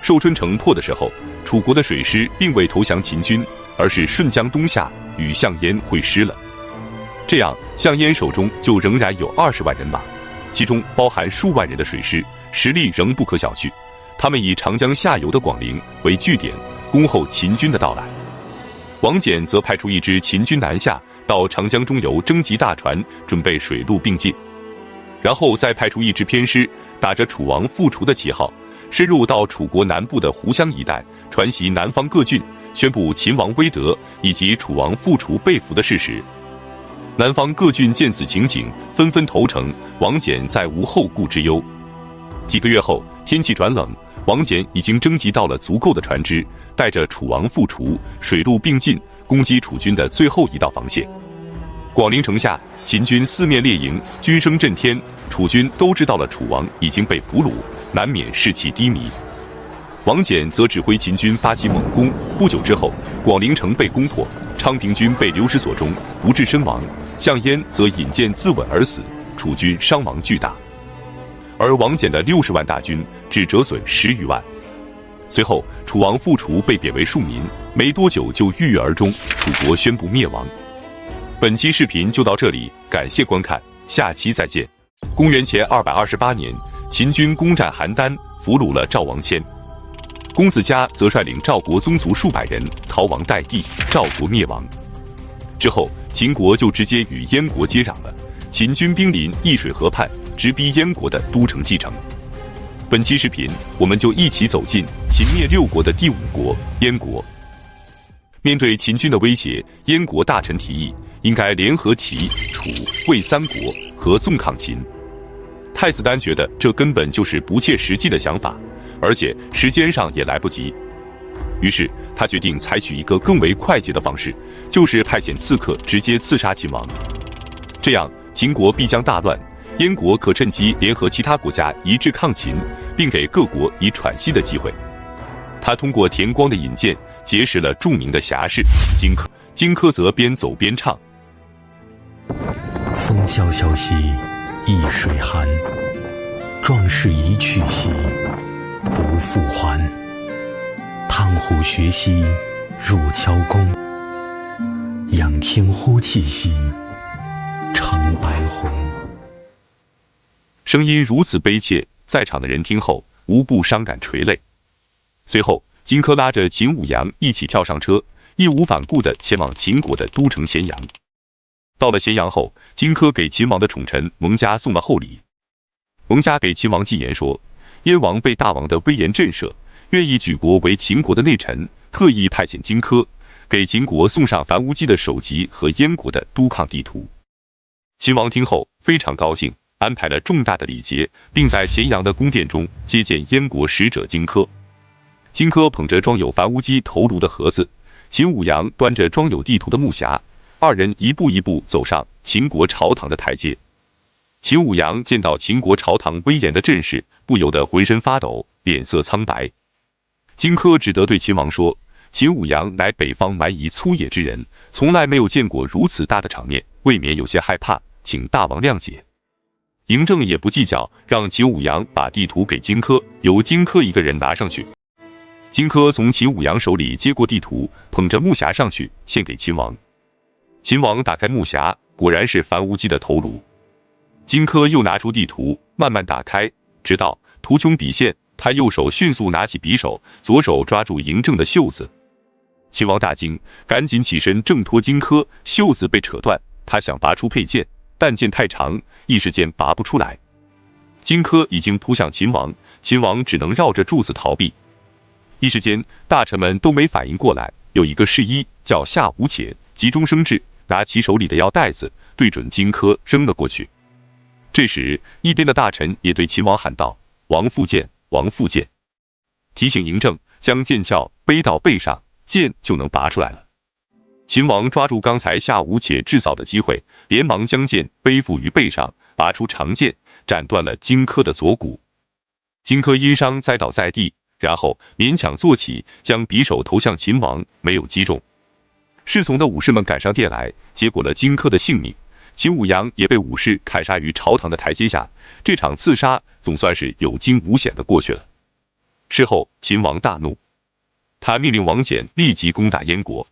寿春城破的时候，楚国的水师并未投降秦军，而是顺江东下，与项燕会师了。这样，项燕手中就仍然有20万人马，其中包含数万人的水师，实力仍不可小觑。他们以长江下游的广陵为据点，恭候秦军的到来。王翦则派出一支秦军南下，到长江中游征集大船，准备水陆并进，然后再派出一支偏师，打着楚王复楚的旗号，深入到楚国南部的湖湘一带，传习南方各郡，宣布秦王威德以及楚王复楚被俘的事实。南方各郡见此情景，纷纷投诚，王翦再无后顾之忧。几个月后，天气转冷，王翦已经征集到了足够的船只，带着楚王复楚，水陆并进，攻击楚军的最后一道防线。广陵城下，秦军四面列营，军声震天，楚军都知道了楚王已经被俘虏，难免士气低迷。王翦则指挥秦军发起猛攻，不久之后，广陵城被攻破，昌平君被流失所中，不治身亡，项燕则引剑自刎而死，楚军伤亡巨大。而王翦的60万大军只折损10余万。随后，楚王复楚被贬为庶民，没多久就郁郁而终，楚国宣布灭亡。本期视频就到这里，感谢观看，下期再见。公元前228年，秦军攻占邯郸，俘虏了赵王谦。公子嘉则率领赵国宗族数百人逃亡代地，赵国灭亡。之后，秦国就直接与燕国接壤了。秦军兵临易水河畔，直逼燕国的都城蓟城。本期视频，我们就一起走进秦灭6国的第5国燕国。面对秦军的威胁，燕国大臣提议，应该联合齐、楚、魏3国合纵抗秦。太子丹觉得这根本就是不切实际的想法，而且时间上也来不及。于是他决定采取一个更为快捷的方式，就是派遣刺客直接刺杀秦王。这样秦国必将大乱，燕国可趁机联合其他国家一致抗秦，并给各国以喘息的机会。他通过田光的引荐，结识了著名的侠士荆轲。荆轲则边走边唱：风萧萧兮易水寒，壮士一去兮不复还。汤壶学兮入乔宫，仰天呼气兮成白虹。声音如此悲切，在场的人听后无不伤感垂泪。随后，荆轲拉着秦舞阳一起跳上车，义无反顾地前往秦国的都城咸阳。到了咸阳后，荆轲给秦王的宠臣蒙嘉送了厚礼。蒙嘉给秦王进言说，燕王被大王的威严震慑，愿意举国为秦国的内臣，特意派遣荆轲给秦国送上樊於期的首级和燕国的督抗地图。秦王听后非常高兴，安排了重大的礼节，并在咸阳的宫殿中接见燕国使者荆轲。荆轲捧着装有樊於期头颅的盒子，秦舞阳端着装有地图的木匣，二人一步一步走上秦国朝堂的台阶。秦舞阳见到秦国朝堂威严的阵势，不由得浑身发抖，脸色苍白。荆轲只得对秦王说，秦舞阳乃北方蛮夷粗野之人，从来没有见过如此大的场面，未免有些害怕，请大王谅解。嬴政也不计较，让秦舞阳把地图给荆轲，由荆轲一个人拿上去。荆轲从秦舞阳手里接过地图，捧着木匣上去，献给秦王。秦王打开木匣，果然是樊於期的头颅。荆轲又拿出地图，慢慢打开，直到图穷匕现，他右手迅速拿起匕首，左手抓住嬴政的袖子。秦王大惊，赶紧起身挣脱荆轲，袖子被扯断，他想拔出佩剑，但剑太长，一时间拔不出来。荆轲已经扑向秦王，秦王只能绕着柱子逃避。一时间，大臣们都没反应过来，有一个侍医叫夏无且，急中生智，拿起手里的药袋子，对准荆轲扔了过去。这时，一边的大臣也对秦王喊道：“王复剑，王复剑！”提醒嬴政将剑鞘背到背上，剑就能拔出来了。秦王抓住刚才下无且制造的机会，连忙将剑背负于背上，拔出长剑，斩断了荆轲的左骨。荆轲因伤栽倒在地，然后勉强坐起，将匕首投向秦王，没有击中。侍从的武士们赶上殿来，结果了荆轲的性命。秦舞阳也被武士砍杀于朝堂的台阶下，这场刺杀总算是有惊无险的过去了。事后，秦王大怒，他命令王翦立即攻打燕国。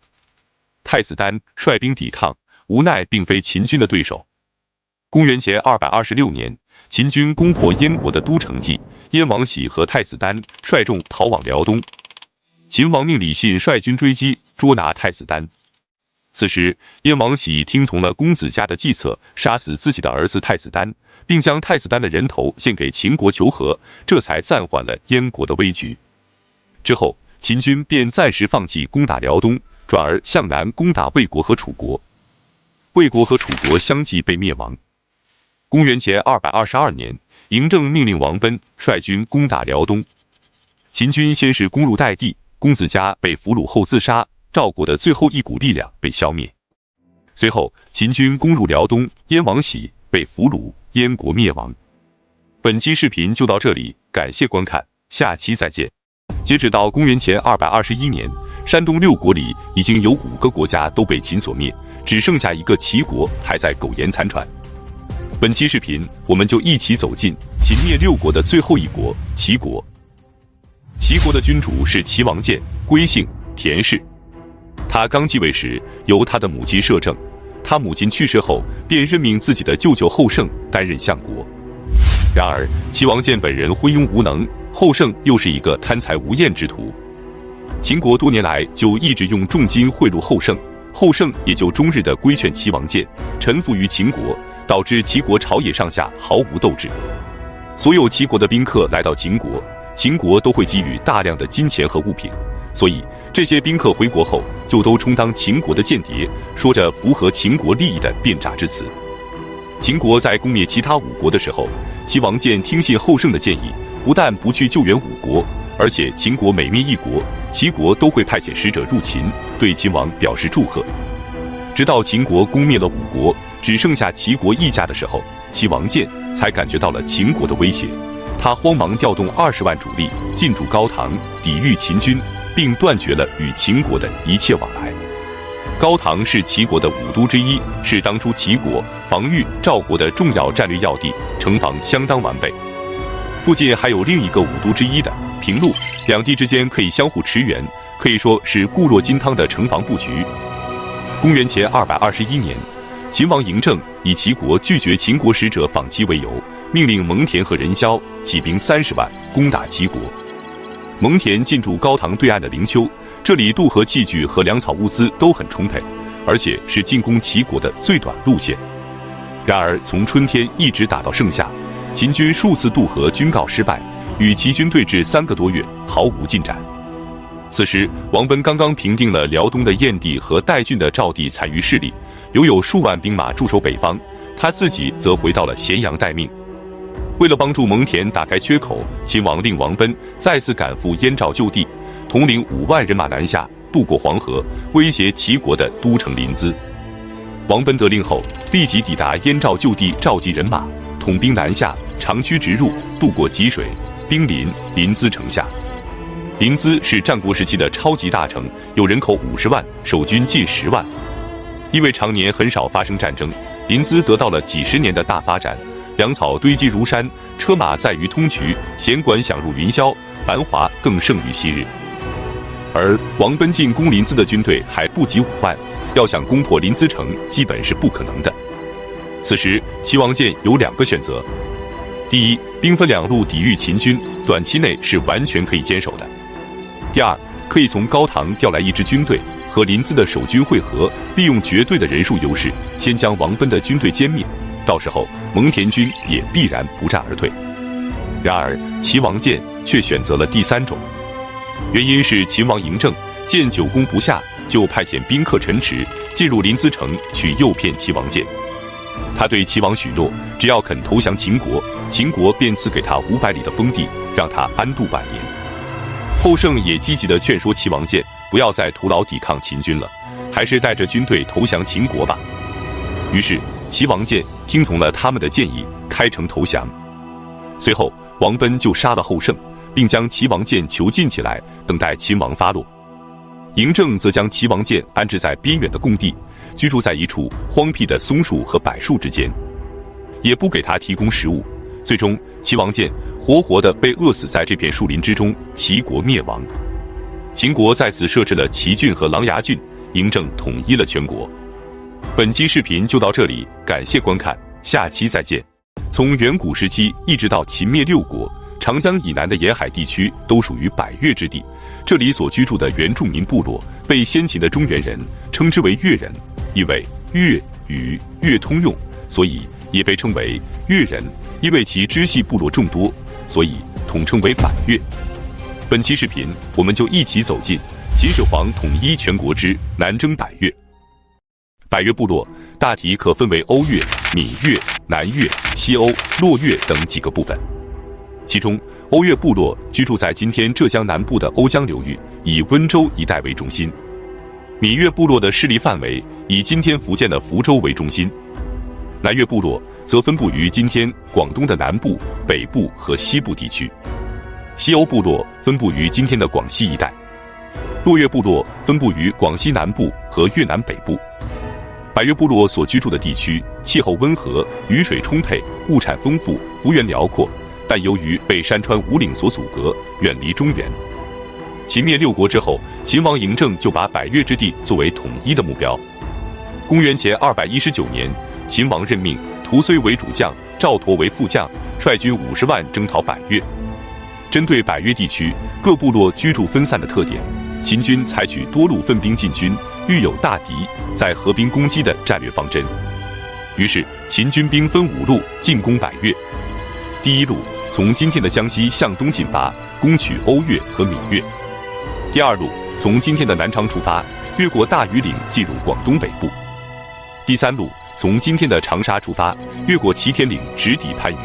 太子丹率兵抵抗，无奈并非秦军的对手。公元前226年，秦军攻破燕国的都城蓟，燕王喜和太子丹率众逃往辽东。秦王命李信率军追击，捉拿太子丹。此时，燕王喜听从了公子嘉的计策，杀死自己的儿子太子丹，并将太子丹的人头献给秦国求和，这才暂缓了燕国的危局。之后，秦军便暂时放弃攻打辽东，转而向南攻打魏国和楚国。魏国和楚国相继被灭亡。公元前222年，嬴政命令王贲率军攻打辽东。秦军先是攻入代地，公子嘉被俘虏后自杀，赵国的最后一股力量被消灭。随后，秦军攻入辽东，燕王喜被俘虏，燕国灭亡。本期视频就到这里，感谢观看，下期再见。截止到公元前221年，山东6国里已经有5个国家都被秦所灭，只剩下一个齐国还在苟延残喘。本期视频，我们就一起走进秦灭6国的最后一国——齐国。齐国的君主是齐王建，归姓田氏。他刚继位时，由他的母亲摄政，他母亲去世后，便任命自己的舅舅后胜担任相国。然而，齐王建本人昏庸无能，后胜又是一个贪财无厌之徒。秦国多年来就一直用重金贿赂后胜，后胜也就终日的规劝齐王建臣服于秦国，导致齐国朝野上下毫无斗志。所有齐国的宾客来到秦国，秦国都会给予大量的金钱和物品，所以这些宾客回国后就都充当秦国的间谍，说着符合秦国利益的辩诈之词。秦国在攻灭其他5国的时候，齐王建听信后胜的建议，不但不去救援5国，而且秦国每灭一国，齐国都会派遣使者入秦，对秦王表示祝贺。直到秦国攻灭了5国，只剩下齐国一家的时候，齐王建才感觉到了秦国的威胁。他慌忙调动20万主力进驻高唐，抵御秦军，并断绝了与秦国的一切往来。高唐是齐国的5都之一，是当初齐国防御赵国的重要战略要地，城防相当完备。附近还有另一个5都之一的平陆，两地之间可以相互驰援，可以说是固若金汤的城防布局。公元前221年，秦王嬴政以齐国拒绝秦国使者访齐为由，命令蒙恬和任嚣起兵30万攻打齐国。蒙恬进驻高唐对岸的灵丘，这里渡河器具和粮草物资都很充沛，而且是进攻齐国的最短路线。然而从春天一直打到盛夏，秦军数次渡河均告失败，与齐军对峙3个多月，毫无进展。此时，王贲刚刚平定了辽东的燕地和代郡的赵地残余势力，留有数万兵马驻守北方，他自己则回到了咸阳待命。为了帮助蒙恬打开缺口，秦王令王贲再次赶赴燕赵旧地，统领5万人马南下，渡过黄河，威胁齐国的都城临淄。王贲得令后，立即抵达燕赵旧地，召集人马，统兵南下，长驱直入，渡过济水，兵临临淄城下。临淄是战国时期的超级大城，有人口50万，守军近10万。因为常年很少发生战争，临淄得到了几十年的大发展，粮草堆积如山，车马载于通衢，弦管响入云霄，繁华更胜于昔日。而王贲进攻临淄的军队还不及5万，要想攻破临淄城，基本是不可能的。此时，齐王建有2个选择：第一，兵分2路抵御秦军，短期内是完全可以坚守的；第二，可以从高唐调来一支军队，和临淄的守军会合，利用绝对的人数优势，先将王贲的军队歼灭，到时候蒙恬军也必然不战而退。然而，齐王建却选择了第3种，原因是秦王嬴政见久攻不下，就派遣宾客陈池进入临淄城去诱骗齐王建。他对齐王许诺，只要肯投降秦国，秦国便赐给他500里的封地，让他安度晚年。后胜也积极地劝说齐王建不要再徒劳抵抗秦军了，还是带着军队投降秦国吧。于是齐王建听从了他们的建议，开城投降。随后王贲就杀了后胜，并将齐王建囚禁起来，等待秦王发落。嬴政则将齐王建安置在边远的贡地，居住在一处荒僻的松树和柏树之间，也不给他提供食物。最终齐王建活活地被饿死在这片树林之中，齐国灭亡。秦国在此设置了齐郡和琅琊郡，嬴政统一了全国。本期视频就到这里，感谢观看，下期再见。从远古时期一直到秦灭六国，长江以南的沿海地区都属于百越之地，这里所居住的原住民部落被先秦的中原人称之为越人，因为越与越通用，所以也被称为越人。因为其支系部落众多，所以统称为百越。本期视频我们就一起走进秦始皇统一全国之南征百越。百越部落大体可分为瓯越、闽越、南越、西瓯、洛越等几个部分。其中瓯越部落居住在今天浙江南部的瓯江流域，以温州一带为中心。闽越部落的势力范围以今天福建的福州为中心。南越部落则分布于今天广东的南部、北部和西部地区。西瓯部落分布于今天的广西一带。洛越部落分布于广西南部和越南北部。百越部落所居住的地区气候温和，雨水充沛，物产丰富，幅员辽阔，但由于被山川五岭所阻隔，远离中原。秦灭六国之后，秦王嬴政就把百越之地作为统一的目标。公元前219年，秦王任命屠睢为主将，赵佗为副将，率军50万征讨百越。针对百越地区各部落居住分散的特点，秦军采取多路分兵进军，遇有大敌再合兵攻击的战略方针。于是秦军兵分5路进攻百越。第一路从今天的江西向东进发，攻取瓯越和闽越。第二路从今天的南昌出发，越过大庾岭进入广东北部。第三路从今天的长沙出发，越过祁田岭直抵番禺。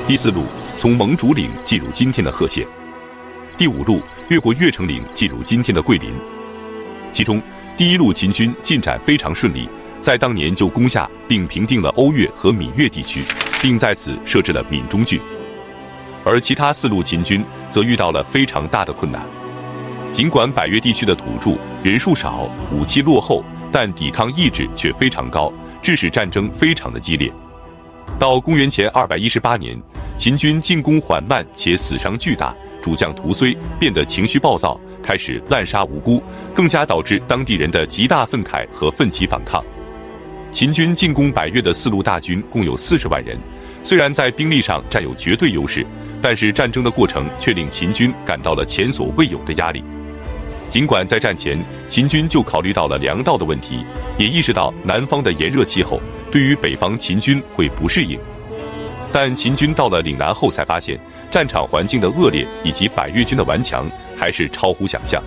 第四路从蒙主岭进入今天的贺县。第五路越过越城岭进入今天的桂林。其中第一路秦军进展非常顺利，在当年就攻下并平定了瓯越和闽越地区，并在此设置了闽中郡。而其他4路秦军则遇到了非常大的困难。尽管百越地区的土著人数少，武器落后，但抵抗意志却非常高，致使战争非常的激烈。到公元前218年，秦军进攻缓慢且死伤巨大，主将屠睢变得情绪暴躁，开始滥杀无辜，更加导致当地人的极大愤慨和奋起反抗。秦军进攻百越的4路大军共有40万人，虽然在兵力上占有绝对优势，但是战争的过程却令秦军感到了前所未有的压力。尽管在战前，秦军就考虑到了粮道的问题，也意识到南方的炎热气候对于北方秦军会不适应，但秦军到了岭南后才发现，战场环境的恶劣以及百越军的顽强还是超乎想象。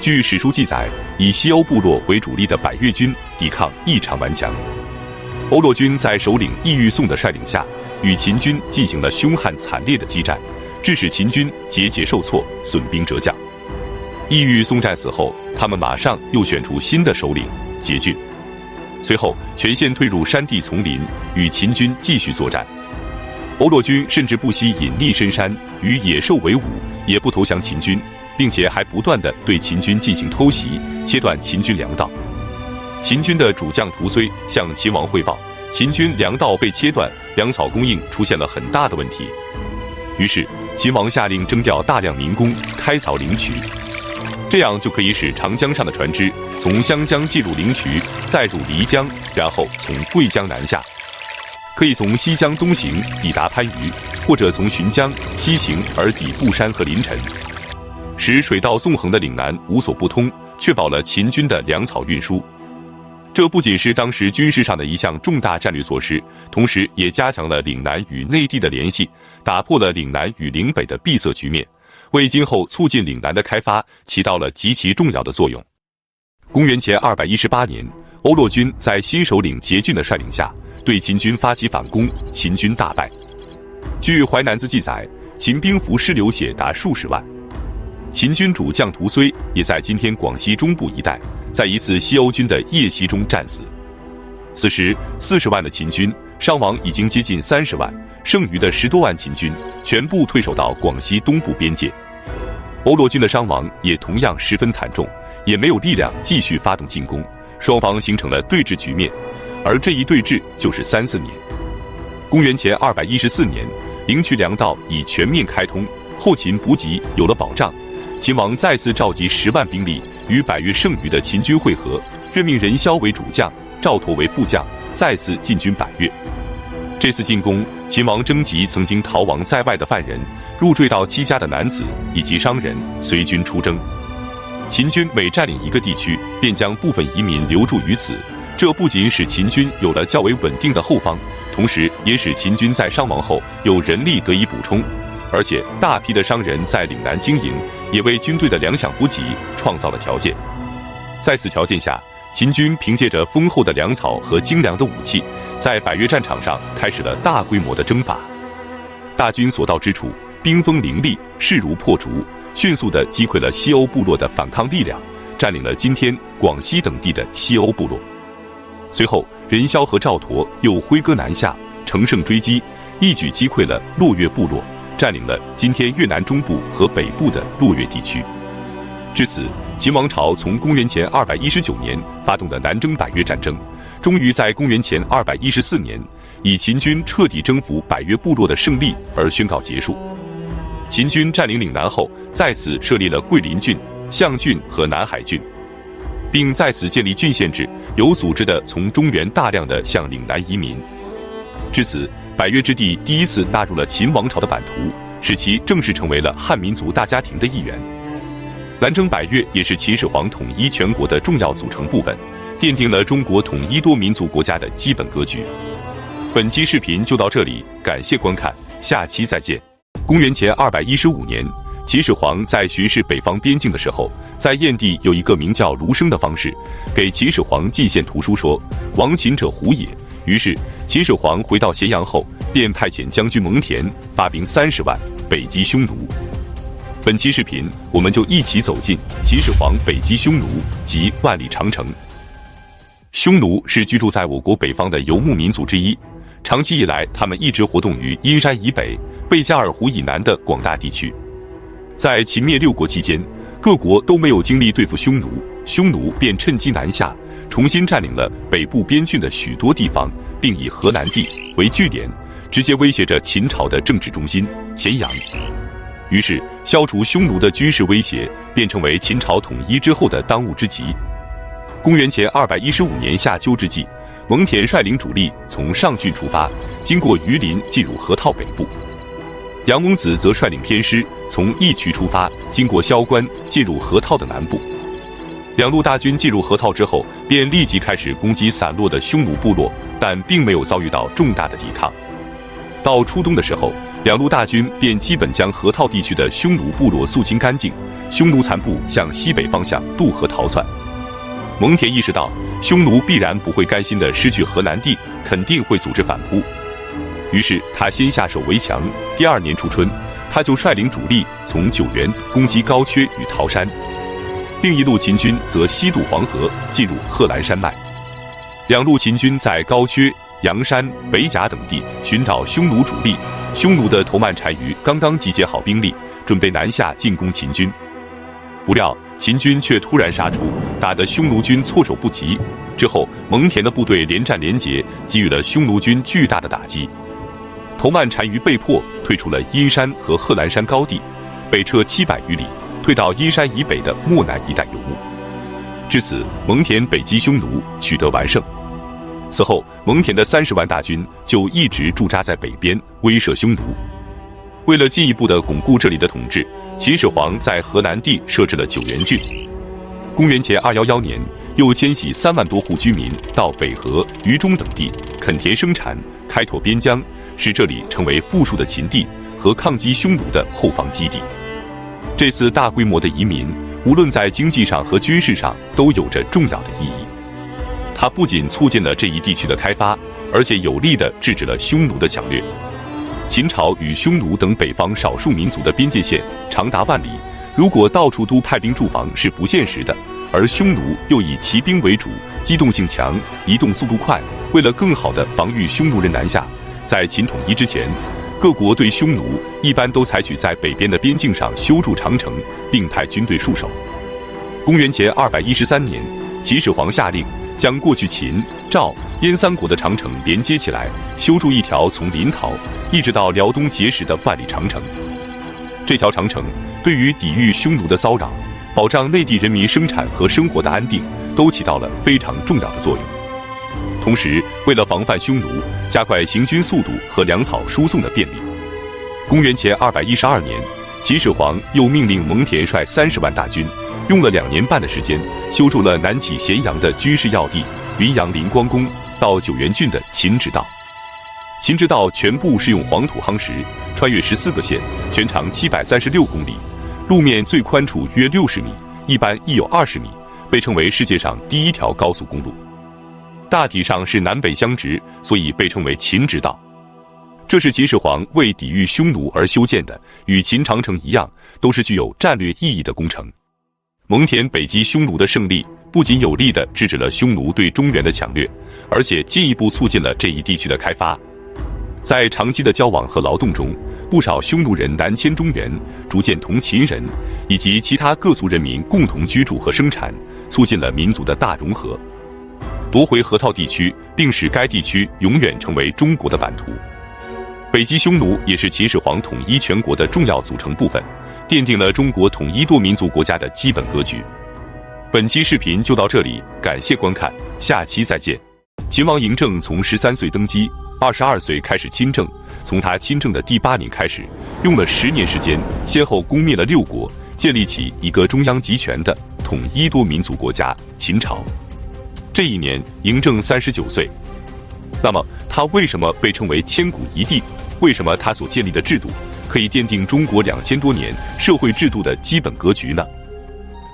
据史书记载，以西瓯部落为主力的百越军抵抗异常顽强。欧洛军在首领义豫宋的率领下，与秦军进行了凶悍惨烈的激战，致使秦军节节受挫，损兵折将。义豫宋战死后，他们马上又选出新的首领桀郡，随后全线退入山地丛林，与秦军继续作战。欧洛军甚至不惜隐匿深山，与野兽为伍，也不投降秦军，并且还不断地对秦军进行偷袭，切断秦军粮道。秦军的主将屠睢向秦王汇报，秦军粮道被切断，粮草供应出现了很大的问题。于是秦王下令征调大量民工开凿灵渠，这样就可以使长江上的船只从湘江进入灵渠，再入漓江，然后从桂江南下，可以从西江东行抵达番禺，或者从浔江西行而抵固山和临潼，使水道纵横的岭南无所不通，确保了秦军的粮草运输。这不仅是当时军事上的一项重大战略措施，同时也加强了岭南与内地的联系，打破了岭南与岭北的闭塞局面，为今后促进岭南的开发起到了极其重要的作用。公元前218年，欧洛军在新首领桀郡的率领下，对秦军发起反攻，秦军大败。据《淮南子》记载，秦兵俘尸流血达数十万。秦军主将屠睢也在今天广西中部一带，在一次西欧军的夜袭中战死。此时40万的秦军伤亡已经接近30万，剩余的10多万秦军全部退守到广西东部边界。欧罗军的伤亡也同样十分惨重，也没有力量继续发动进攻，双方形成了对峙局面，而这一对峙就是34年。公元前214年，灵渠粮道已全面开通，后勤补给有了保障。秦王再次召集10万兵力与百越剩余的秦军会合，任命任嚣为主将，赵佗为副将，再次进军百越。这次进攻，秦王征集曾经逃亡在外的犯人、入赘到戚家的男子以及商人随军出征。秦军每占领一个地区，便将部分移民留驻于此，这不仅使秦军有了较为稳定的后方，同时也使秦军在伤亡后有人力得以补充，而且大批的商人在岭南经营，也为军队的粮饷补给创造了条件。在此条件下，秦军凭借着丰厚的粮草和精良的武器，在百越战场上开始了大规模的征伐。大军所到之处，兵锋凌厉，势如破竹，迅速地击溃了西欧部落的反抗力量，占领了今天广西等地的西欧部落。随后，任嚣和赵佗又挥戈南下，乘胜追击，一举击溃了洛越部落，占领了今天越南中部和北部的洛越地区。至此，秦王朝从公元前219年发动的南征百越战争，终于在公元前214年，以秦军彻底征服百越部落的胜利而宣告结束。秦军占领岭南后，在此设立了桂林郡、象郡和南海郡，并在此建立郡县制，有组织地从中原大量地向岭南移民。至此，百越之地第一次纳入了秦王朝的版图，使其正式成为了汉民族大家庭的一员。南征百越也是秦始皇统一全国的重要组成部分，奠定了中国统一多民族国家的基本格局。本期视频就到这里，感谢观看，下期再见。公元前215年，秦始皇在巡视北方边境的时候，在燕地有一个名叫卢生的方士，给秦始皇进献图书说：“亡秦者胡也。”于是秦始皇回到咸阳后，便派遣将军蒙恬发兵30万北击匈奴。本期视频，我们就一起走进秦始皇北击匈奴及万里长城。匈奴是居住在我国北方的游牧民族之一，长期以来，他们一直活动于阴山以北、贝加尔湖以南的广大地区。在秦灭六国期间，各国都没有精力对付匈奴，匈奴便趁机南下，重新占领了北部边郡的许多地方，并以河南地为据点，直接威胁着秦朝的政治中心咸阳。于是，消除匈奴的军事威胁便成为秦朝统一之后的当务之急。公元前215年夏秋之际，蒙恬率领主力从上郡出发，经过榆林进入河套北部。杨公子则率领偏师从义渠出发，经过萧关进入河套的南部。两路大军进入河套之后，便立即开始攻击散落的匈奴部落，但并没有遭遇到重大的抵抗。到初冬的时候，两路大军便基本将河套地区的匈奴部落肃清干净，匈奴残部向西北方向渡河逃窜。蒙恬意识到匈奴必然不会甘心地失去河南地，肯定会组织反扑。于是他先下手为强，第2年初春，他就率领主力从九原攻击高阙与桃山，另一路秦军则西渡黄河，进入贺兰山脉。两路秦军在高阙、阳山、北甲等地寻找匈奴主力。匈奴的头曼单于刚刚集结好兵力，准备南下进攻秦军，不料秦军却突然杀出，打得匈奴军措手不及。之后，蒙恬的部队连战连捷，给予了匈奴军巨大的打击。头曼单于被迫退出了阴山和贺兰山高地，北撤700余里，退到阴山以北的漠南一带游牧。至此，蒙恬北击匈奴取得完胜。此后，蒙恬的30万大军就一直驻扎在北边，威慑匈奴。为了进一步的巩固这里的统治，秦始皇在河南地设置了九原郡。公元前211年，又迁徙3万多户居民到北河、渝中等地垦田生产，开拓边疆，使这里成为富庶的秦地和抗击匈奴的后方基地。这次大规模的移民，无论在经济上和军事上都有着重要的意义。它不仅促进了这一地区的开发，而且有力地制止了匈奴的抢掠。秦朝与匈奴等北方少数民族的边界线长达万里，如果到处都派兵驻防是不现实的，而匈奴又以骑兵为主，机动性强，移动速度快。为了更好地防御匈奴人南下，在秦统一之前，各国对匈奴一般都采取在北边的边境上修筑长城，并派军队戍守。公元前213年，秦始皇下令将过去秦、赵、燕三国的长城连接起来，修筑一条从临洮一直到辽东碣石的万里长城。这条长城对于抵御匈奴的骚扰，保障内地人民生产和生活的安定，都起到了非常重要的作用。同时，为了防范匈奴，加快行军速度和粮草输送的便利，公元前212年，秦始皇又命令蒙恬率30万大军，用了2年半的时间，修筑了南起咸阳的军事要地云阳临光宫到九原郡的秦直道。秦直道全部是用黄土夯实，穿越14个县，全长736公里，路面最宽处约60米，一般亦有20米，被称为世界上第一条高速公路。大体上是南北相直，所以被称为秦直道。这是秦始皇为抵御匈奴而修建的，与秦长城一样，都是具有战略意义的工程。蒙恬北击匈奴的胜利，不仅有力地制止了匈奴对中原的抢掠，而且进一步促进了这一地区的开发。在长期的交往和劳动中，不少匈奴人南迁中原，逐渐同秦人以及其他各族人民共同居住和生产，促进了民族的大融合，夺回河套地区，并使该地区永远成为中国的版图。北击匈奴也是秦始皇统一全国的重要组成部分，奠定了中国统一多民族国家的基本格局。本期视频就到这里，感谢观看，下期再见。秦王嬴政从13岁登基，22岁开始亲政，从他亲政的第8年开始，用了10年时间，先后攻灭了6国，建立起一个中央集权的统一多民族国家秦朝。这一年，嬴政39岁。那么，他为什么被称为千古一帝？为什么他所建立的制度可以奠定中国2000多年社会制度的基本格局呢？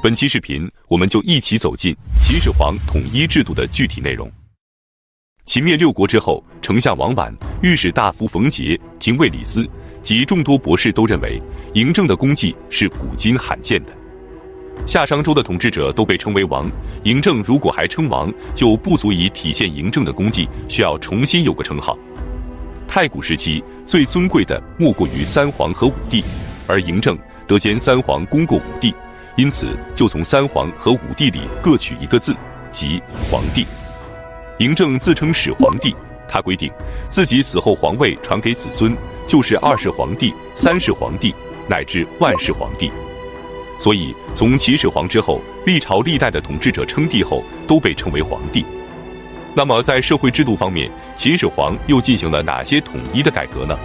本期视频，我们就一起走进秦始皇统一制度的具体内容。秦灭6国之后，丞相王绾、御史大夫冯杰、廷尉李斯及众多博士都认为，嬴政的功绩是古今罕见的。夏商周的统治者都被称为王，嬴政如果还称王，就不足以体现嬴政的功绩，需要重新有个称号。太古时期最尊贵的莫过于三皇和五帝，而嬴政得兼三皇功过五帝，因此就从三皇和五帝里各取一个字，即皇帝。嬴政自称始皇帝，他规定自己死后皇位传给子孙，就是2世皇帝、3世皇帝乃至万世皇帝。所以从秦始皇之后，历朝历代的统治者称帝后都被称为皇帝。那么在社会制度方面，秦始皇又进行了哪些统一的改革呢？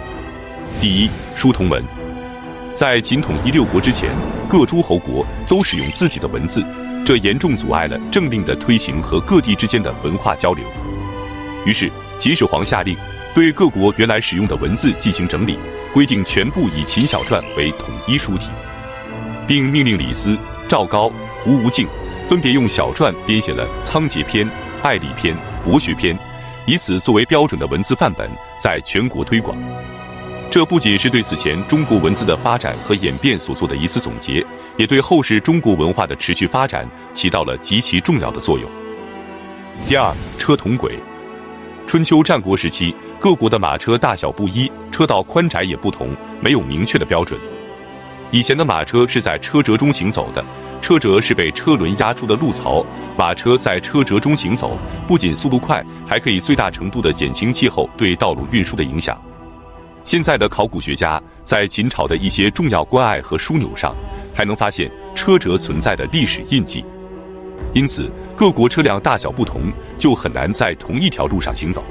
第一，书同文。在秦统一6国之前，各诸侯国都使用自己的文字，这严重阻碍了政令的推行和各地之间的文化交流。于是秦始皇下令对各国原来使用的文字进行整理，规定全部以秦小篆为统一书体，并命令李斯、赵高、胡无敬分别用小篆编写了《仓颉篇》《爱礼篇》《博学篇》，以此作为标准的文字范本，在全国推广。这不仅是对此前中国文字的发展和演变所做的一次总结，也对后世中国文化的持续发展起到了极其重要的作用。第二，车同轨。春秋战国时期，各国的马车大小不一，车道宽窄也不同，没有明确的标准。以前的马车是在车辙中行走的，车辙是被车轮压出的路槽，马车在车辙中行走，不仅速度快，还可以最大程度地减轻气候对道路运输的影响。现在的考古学家在秦朝的一些重要关隘和枢纽上，还能发现车辙存在的历史印记。因此，各国车辆大小不同，就很难在同一条路上行走。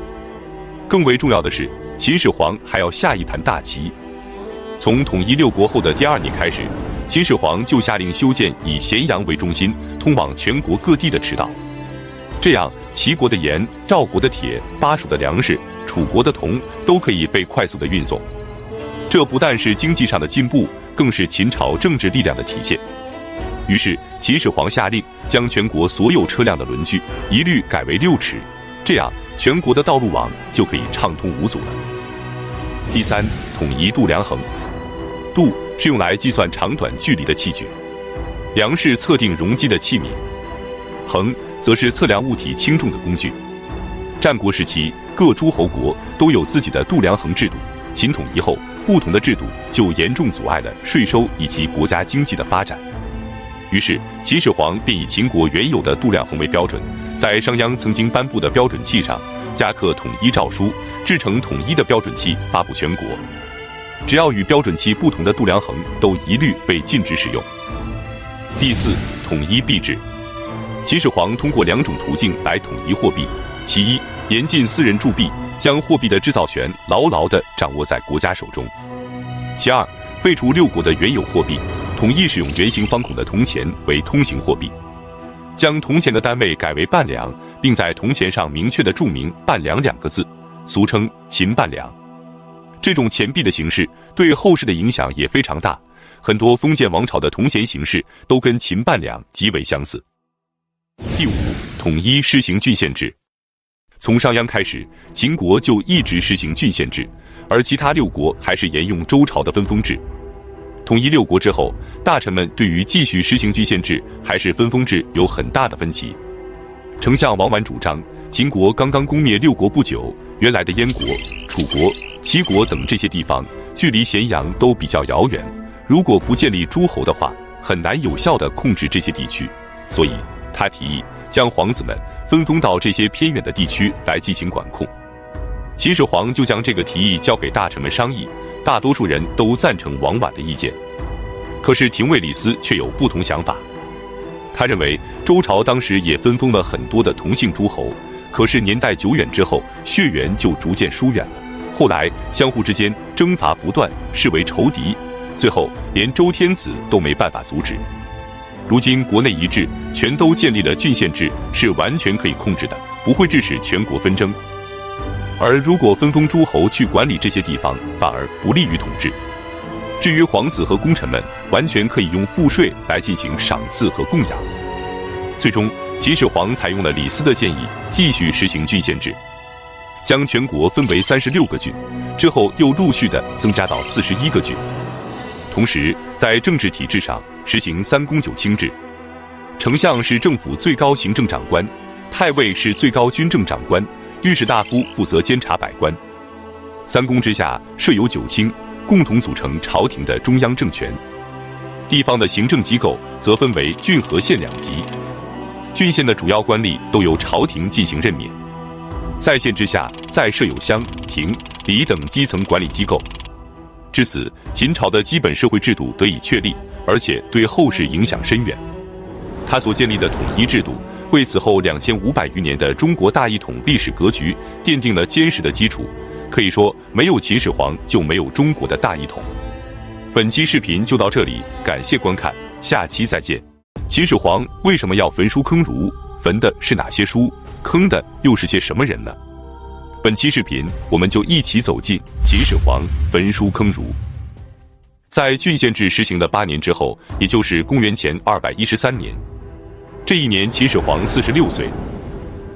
更为重要的是，秦始皇还要下一盘大棋。从统一6国后的第2年开始，秦始皇就下令修建以咸阳为中心，通往全国各地的驰道。这样，齐国的盐、赵国的铁、巴蜀的粮食、楚国的铜都可以被快速的运送。这不但是经济上的进步，更是秦朝政治力量的体现。于是，秦始皇下令将全国所有车辆的轮距一律改为6尺，这样全国的道路网就可以畅通无阻了。第三，统一度量衡。度是用来计算长短距离的器具，量是测定容积的器皿，衡则是测量物体轻重的工具。战国时期，各诸侯国都有自己的度量衡制度，秦统一后，不同的制度就严重阻碍了税收以及国家经济的发展。于是，秦始皇便以秦国原有的度量衡为标准，在商鞅曾经颁布的标准器上加刻统一诏书，制成统一的标准器发布全国。只要与标准器不同的度量衡都一律被禁止使用。第四，统一币制。秦始皇通过2种途径来统一货币：其一，严禁私人铸币，将货币的制造权牢牢地掌握在国家手中；其二，废除6国的原有货币，统一使用圆形方孔的铜钱为通行货币，将铜钱的单位改为半两，并在铜钱上明确地注明“半两”2个字，俗称秦半两。这种钱币的形式对后世的影响也非常大，很多封建王朝的铜钱形式都跟秦半两极为相似。第五，统一施行郡县制。从商鞅开始，秦国就一直实行郡县制，而其他6国还是沿用周朝的分封制。统一6国之后，大臣们对于继续实行郡县制还是分封制有很大的分歧。丞相王绾主张，秦国刚刚攻灭6国不久，原来的燕国、楚国、齐国等这些地方距离咸阳都比较遥远，如果不建立诸侯的话，很难有效地控制这些地区，所以他提议将皇子们分封到这些偏远的地区来进行管控。秦始皇就将这个提议交给大臣们商议，大多数人都赞成王绾的意见。可是廷尉李斯却有不同想法，他认为周朝当时也分封了很多的同姓诸侯，可是年代久远之后，血缘就逐渐疏远了，后来相互之间征伐不断，视为仇敌，最后连周天子都没办法阻止。如今国内一致，全都建立了郡县制，是完全可以控制的，不会致使全国纷争。而如果分封诸侯去管理这些地方，反而不利于统治。至于皇子和功臣们，完全可以用赋税来进行赏赐和供养。最终，秦始皇采用了李斯的建议，继续实行郡县制，将全国分为36个郡，之后又陆续的增加到41个郡。同时，在政治体制上实行3公9卿制，丞相是政府最高行政长官，太尉是最高军政长官，御史大夫负责监察百官。3公之下设有9卿，共同组成朝廷的中央政权。地方的行政机构则分为郡和县2级，郡县的主要官吏都由朝廷进行任免。在县之下再设有乡、亭、里等基层管理机构。至此，秦朝的基本社会制度得以确立，而且对后世影响深远。他所建立的统一制度，为此后2500余年的中国大一统历史格局奠定了坚实的基础。可以说，没有秦始皇，就没有中国的大一统。本期视频就到这里，感谢观看，下期再见。秦始皇为什么要焚书坑儒？焚的是哪些书？坑的又是些什么人呢？本期视频，我们就一起走进秦始皇焚书坑儒。在郡县制实行的8年之后，也就是公元前213年，这一年秦始皇46岁，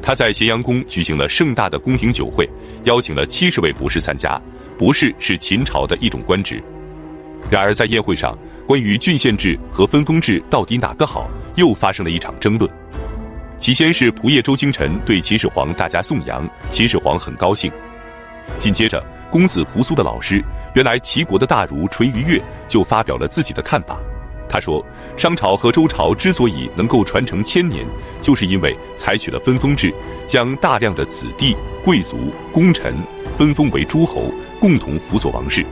他在咸阳宫举行了盛大的宫廷酒会，邀请了70位博士参加。博士是秦朝的一种官职。然而在宴会上，关于郡县制和分封制到底哪个好，又发生了一场争论。起先是仆射周清晨对秦始皇大加颂扬，秦始皇很高兴。紧接着，公子扶苏的老师，原来齐国的大儒淳于越就发表了自己的看法。他说，商朝和周朝之所以能够传承1000年，就是因为采取了分封制，将大量的子弟、贵族、功臣分封为诸侯，共同辅佐王室。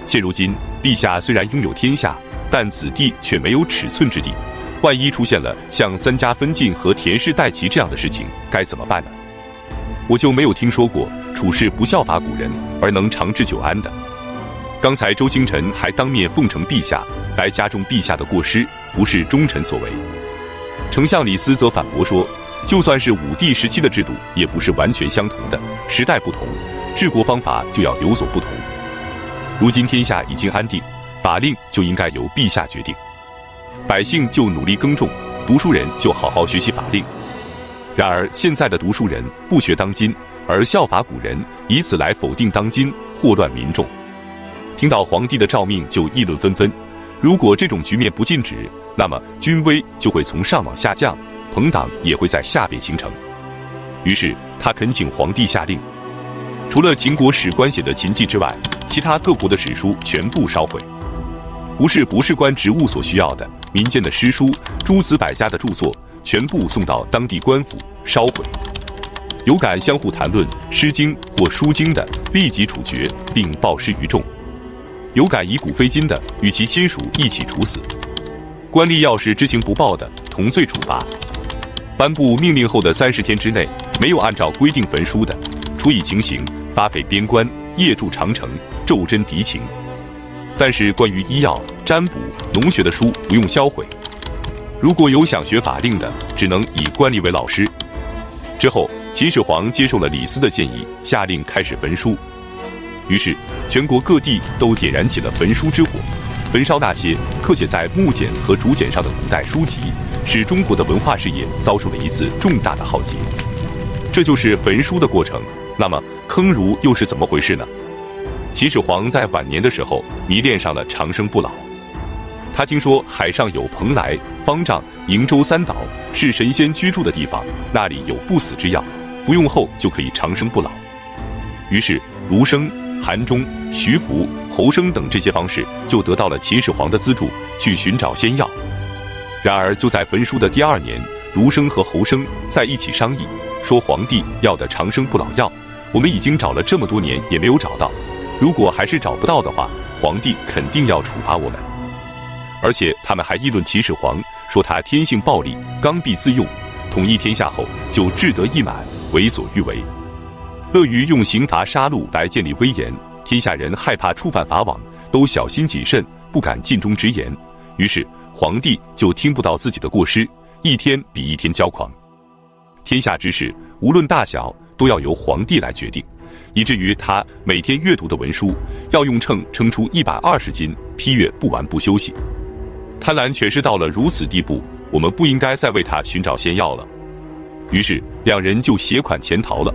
现如今，陛下虽然拥有天下，但子弟却没有尺寸之地。万一出现了像3家分晋和田氏代齐这样的事情，该怎么办呢？我就没有听说过处事不效法古人而能长治久安的。刚才周清晨还当面奉承陛下，来加重陛下的过失，不是忠臣所为。丞相李斯则反驳说，就算是武帝时期的制度，也不是完全相同的，时代不同，治国方法就要有所不同。如今天下已经安定，法令就应该由陛下决定，百姓就努力耕种，读书人就好好学习法令。然而现在的读书人不学当今，而效法古人，以此来否定当今，祸乱民众。听到皇帝的诏命就议论纷纷，如果这种局面不禁止，那么军威就会从上往下降，朋党也会在下边形成。于是他恳请皇帝下令，除了秦国史官写的秦记之外，其他各国的史书全部烧毁。不是博士官职务所需要的民间的诗书、诸子百家的著作，全部送到当地官府烧毁。有敢相互谈论《诗经》或《书经》的，立即处决并暴尸于众；有敢以古非今的，与其亲属一起处死。官吏要是知情不报的，同罪处罚。颁布命令后的30天之内，没有按照规定焚书的，处以情刑，发配边关，夜驻长城，骤侦敌情。但是关于医药、占卜、农学的书不用销毁。如果有想学法令的，只能以官吏为老师。之后，秦始皇接受了李斯的建议，下令开始焚书。于是，全国各地都点燃起了焚书之火，焚烧那些刻写在木简和竹简上的古代书籍，使中国的文化事业遭受了一次重大的浩劫。这就是焚书的过程。那么，坑儒又是怎么回事呢？秦始皇在晚年的时候迷恋上了长生不老。他听说海上有蓬莱、方丈、瀛洲3岛是神仙居住的地方，那里有不死之药，服用后就可以长生不老。于是卢生、韩忠、徐福、侯生等这些方士就得到了秦始皇的资助，去寻找仙药。然而就在焚书的第2年，卢生和侯生在一起商议，说皇帝要的长生不老药，我们已经找了这么多年也没有找到，如果还是找不到的话，皇帝肯定要处罚我们。而且他们还议论秦始皇，说他天性暴戾，刚愎自用，统一天下后就志得意满，为所欲为，乐于用刑罚杀戮来建立威严，天下人害怕触犯法网，都小心谨慎，不敢尽忠直言。于是皇帝就听不到自己的过失，一天比一天骄狂。天下之事无论大小，都要由皇帝来决定，以至于他每天阅读的文书要用秤称出120斤，批阅不完不休息。贪婪权势到了如此地步，我们不应该再为他寻找仙药了。于是两人就携款潜逃了。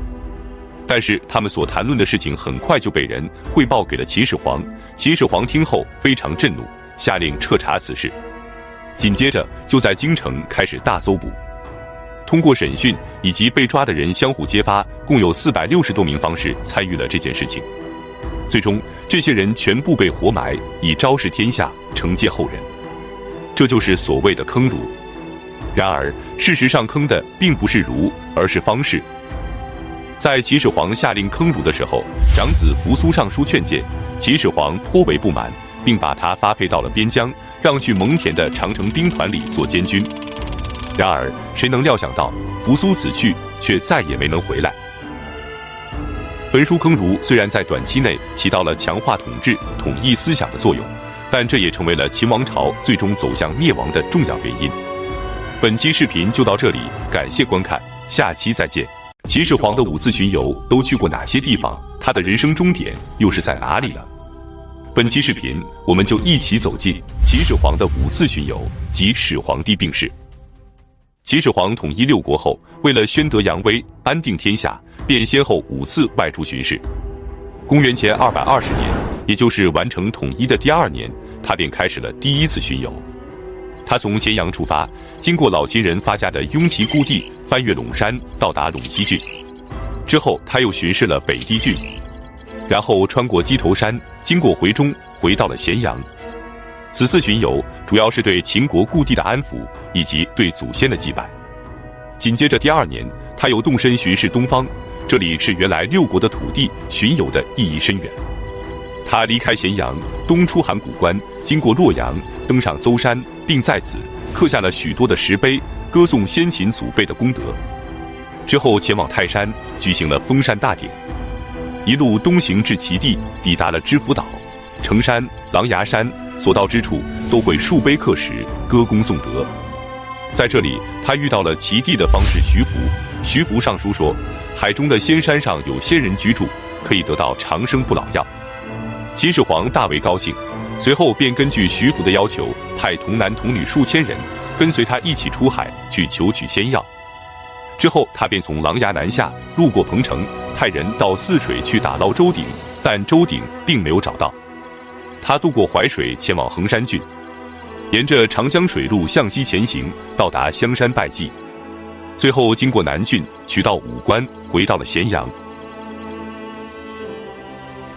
但是他们所谈论的事情很快就被人汇报给了秦始皇。秦始皇听后非常震怒，下令彻查此事。紧接着就在京城开始大搜捕。通过审讯以及被抓的人相互揭发，共有460多名方士参与了这件事情。最终这些人全部被活埋，以昭示天下，惩戒后人。这就是所谓的坑儒。然而事实上坑的并不是儒，而是方士。在秦始皇下令坑儒的时候，长子扶苏上书劝谏，秦始皇颇为不满，并把他发配到了边疆，让去蒙恬的长城兵团里做监军。然而谁能料想到，扶苏此去却再也没能回来。焚书坑儒虽然在短期内起到了强化统治、统一思想的作用，但这也成为了秦王朝最终走向灭亡的重要原因。本期视频就到这里，感谢观看，下期再见。秦始皇的5次巡游都去过哪些地方？他的人生终点又是在哪里呢？本期视频我们就一起走进秦始皇的5次巡游及始皇帝病逝。秦始皇统一6国后，为了宣德扬威、安定天下，便先后5次外出巡视。公元前220年，也就是完成统一的第2年，他便开始了第1次巡游。他从咸阳出发，经过老秦人发家的雍齐故地，翻越陇山，到达陇西郡。之后他又巡视了北地郡，然后穿过鸡头山，经过回中，回到了咸阳。此次巡游主要是对秦国故地的安抚，以及对祖先的祭拜。紧接着第2年，他又动身巡视东方，这里是原来6国的土地，巡游的意义深远。他离开咸阳，东出函谷关，经过洛阳，登上邹山，并在此刻下了许多的石碑，歌颂先秦祖辈的功德。之后前往泰山，举行了封禅大典，一路东行至齐地，抵达了知府岛、成山、狼牙山，所到之处都会竖碑刻石，歌功颂德。在这里，他遇到了齐地的方士徐福。徐福上书说，海中的仙山上有仙人居住，可以得到长生不老药。秦始皇大为高兴，随后便根据徐福的要求，派童男童女数千人跟随他一起出海去求取仙药。之后他便从琅琊南下，路过彭城，派人到泗水去打捞周鼎，但周鼎并没有找到。他渡过淮水，前往衡山郡，沿着长江水路向西前行，到达香山拜祭。最后经过南郡，取道武关，回到了咸阳。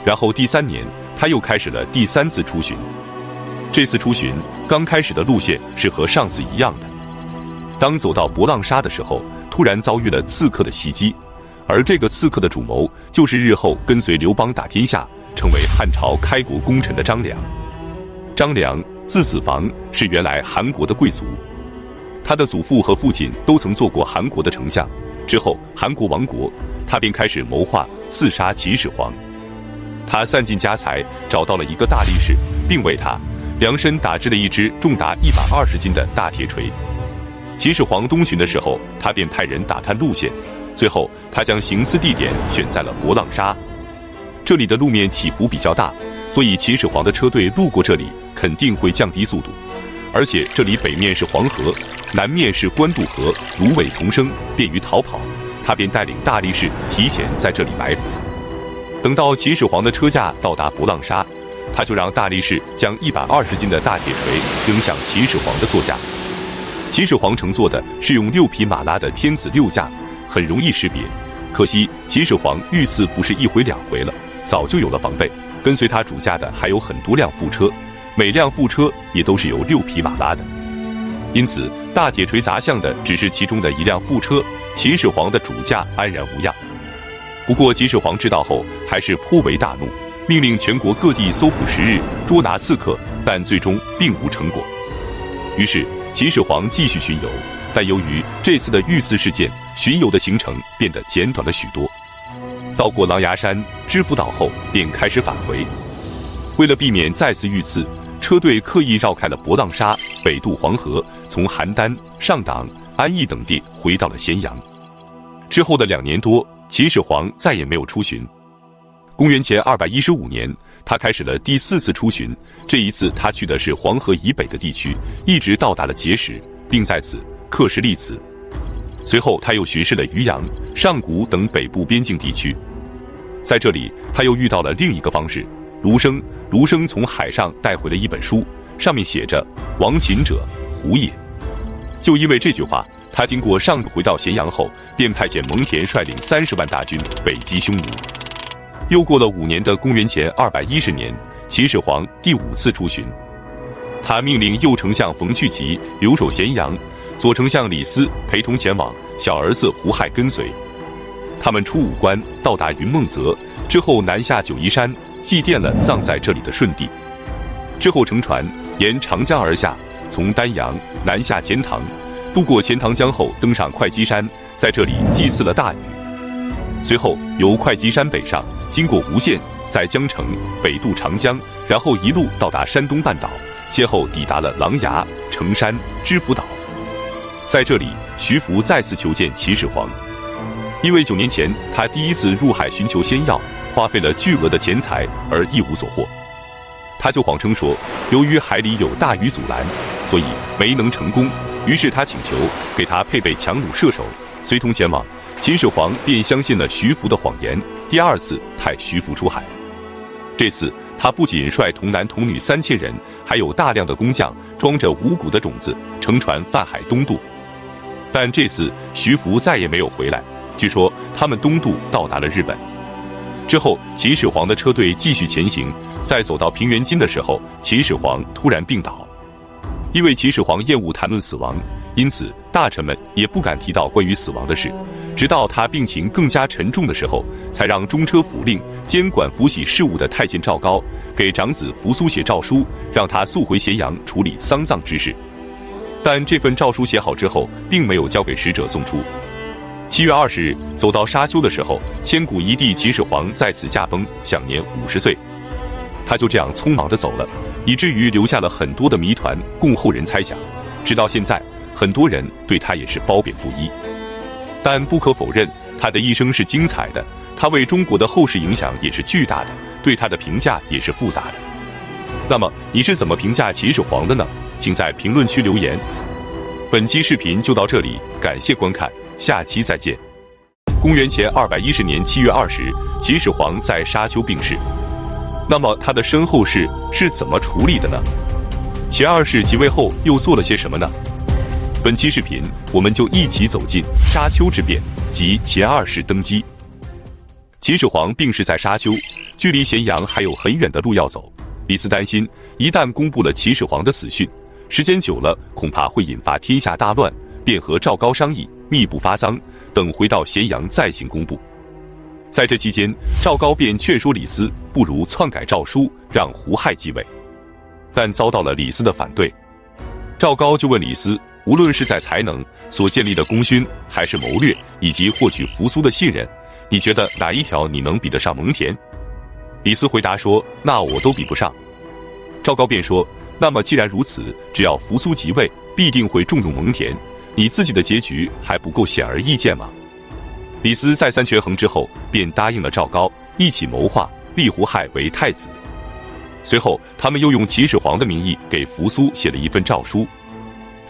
然后第3年，他又开始了第3次出巡。这次出巡刚开始的路线是和上次一样的。当走到博浪沙的时候，突然遭遇了刺客的袭击，而这个刺客的主谋就是日后跟随刘邦打天下，成为汉朝开国功臣的张良。张良字子房，是原来韩国的贵族，他的祖父和父亲都曾做过韩国的丞相。之后韩国亡国，他便开始谋划刺杀秦始皇。他散尽家财，找到了一个大力士，并为他量身打制了一只重达120斤的大铁锤。秦始皇东巡的时候，他便派人打探路线，最后他将行刺地点选在了博浪沙。这里的路面起伏比较大，所以秦始皇的车队路过这里肯定会降低速度。而且这里北面是黄河，南面是官渡河，芦苇丛生，便于逃跑。他便带领大力士提前在这里埋伏。等到秦始皇的车驾到达博浪沙，他就让大力士将120斤的大铁锤扔向秦始皇的座驾。秦始皇乘坐的是用6匹马拉的天子六驾，很容易识别。可惜秦始皇遇刺不是1回2回了，早就有了防备。跟随他主驾的还有很多辆副车，每辆副车也都是由6匹马拉的。因此大铁锤砸向的只是其中的一辆副车，秦始皇的主驾安然无恙。不过秦始皇知道后还是颇为大怒，命令全国各地搜捕10日，捉拿刺客，但最终并无成果。于是秦始皇继续巡游，但由于这次的遇刺事件，巡游的行程变得简短了许多。到过狼牙山、知府岛后，便开始返回。为了避免再次遇刺，车队刻意绕开了博浪沙，北渡黄河，从邯郸、上党、安邑等地回到了咸阳。之后的2年多，秦始皇再也没有出巡。公元前215年，他开始了第4次出巡。这一次他去的是黄河以北的地区，一直到达了碣石，并在此刻石立祠。随后他又巡视了渔阳、上谷等北部边境地区。在这里他又遇到了另一个方士卢生。卢生从海上带回了一本书，上面写着亡秦者胡也。就因为这句话，他经过上回到咸阳后，便派遣蒙恬率领30万大军北击匈奴。又过了5年的公元前210年，秦始皇第5次出巡。他命令右丞相冯去疾留守咸阳，左丞相李斯陪同前往，小儿子胡亥跟随。他们出武关，到达云梦泽之后，南下九嶷山，祭奠了葬在这里的舜帝。之后乘船沿长江而下，从丹阳南下钱塘，渡过钱塘江后登上会稽山，在这里祭祀了大禹。随后由会稽山北上，经过吴县，在江城北渡长江，然后一路到达山东半岛，先后抵达了琅琊、成山、知府岛。在这里，徐福再次求见秦始皇。因为9年前他第1次入海寻求仙药，花费了巨额的钱财而一无所获，他就谎称说，由于海里有大鱼阻拦，所以没能成功。于是他请求给他配备强弩射手，随同前往。秦始皇便相信了徐福的谎言，第2次派徐福出海。这次他不仅率童男童女3000人，还有大量的工匠装着五谷的种子，乘船泛海东渡。但这次徐福再也没有回来，据说他们东渡到达了日本。之后秦始皇的车队继续前行，在走到平原津的时候，秦始皇突然病倒。因为秦始皇厌恶谈论死亡，因此大臣们也不敢提到关于死亡的事，直到他病情更加沉重的时候，才让中车府令监管府玺事务的太监赵高给长子扶苏写诏书，让他速回咸阳处理丧葬之事。但这份诏书写好之后，并没有交给使者送出。7月20日，走到沙丘的时候，千古一帝秦始皇在此驾崩，享年50岁。他就这样匆忙地走了，以至于留下了很多的谜团供后人猜想。直到现在，很多人对他也是褒贬不一。但不可否认，他的一生是精彩的，他为中国的后世影响也是巨大的，对他的评价也是复杂的。那么你是怎么评价秦始皇的呢？请在评论区留言。本期视频就到这里，感谢观看，下期再见。公元前210年7月20日，秦始皇在沙丘病逝。那么他的身后事是怎么处理的呢？秦2世即位后又做了些什么呢？本期视频，我们就一起走进沙丘之变及前二世登基。秦始皇病逝在沙丘，距离咸阳还有很远的路要走。李斯担心，一旦公布了秦始皇的死讯，时间久了恐怕会引发天下大乱，便和赵高商议，密不发丧，等回到咸阳再行公布。在这期间，赵高便劝说李斯，不如篡改诏书，让胡亥继位，但遭到了李斯的反对。赵高就问李斯，无论是在才能、所建立的功勋，还是谋略，以及获取扶苏的信任，你觉得哪一条你能比得上蒙恬？李斯回答说，那我都比不上。赵高便说，那么既然如此，只要扶苏即位，必定会重用蒙恬，你自己的结局还不够显而易见吗？李斯再三权衡之后，便答应了赵高，一起谋划立胡亥为太子。随后他们又用秦始皇的名义给扶苏写了一份诏书，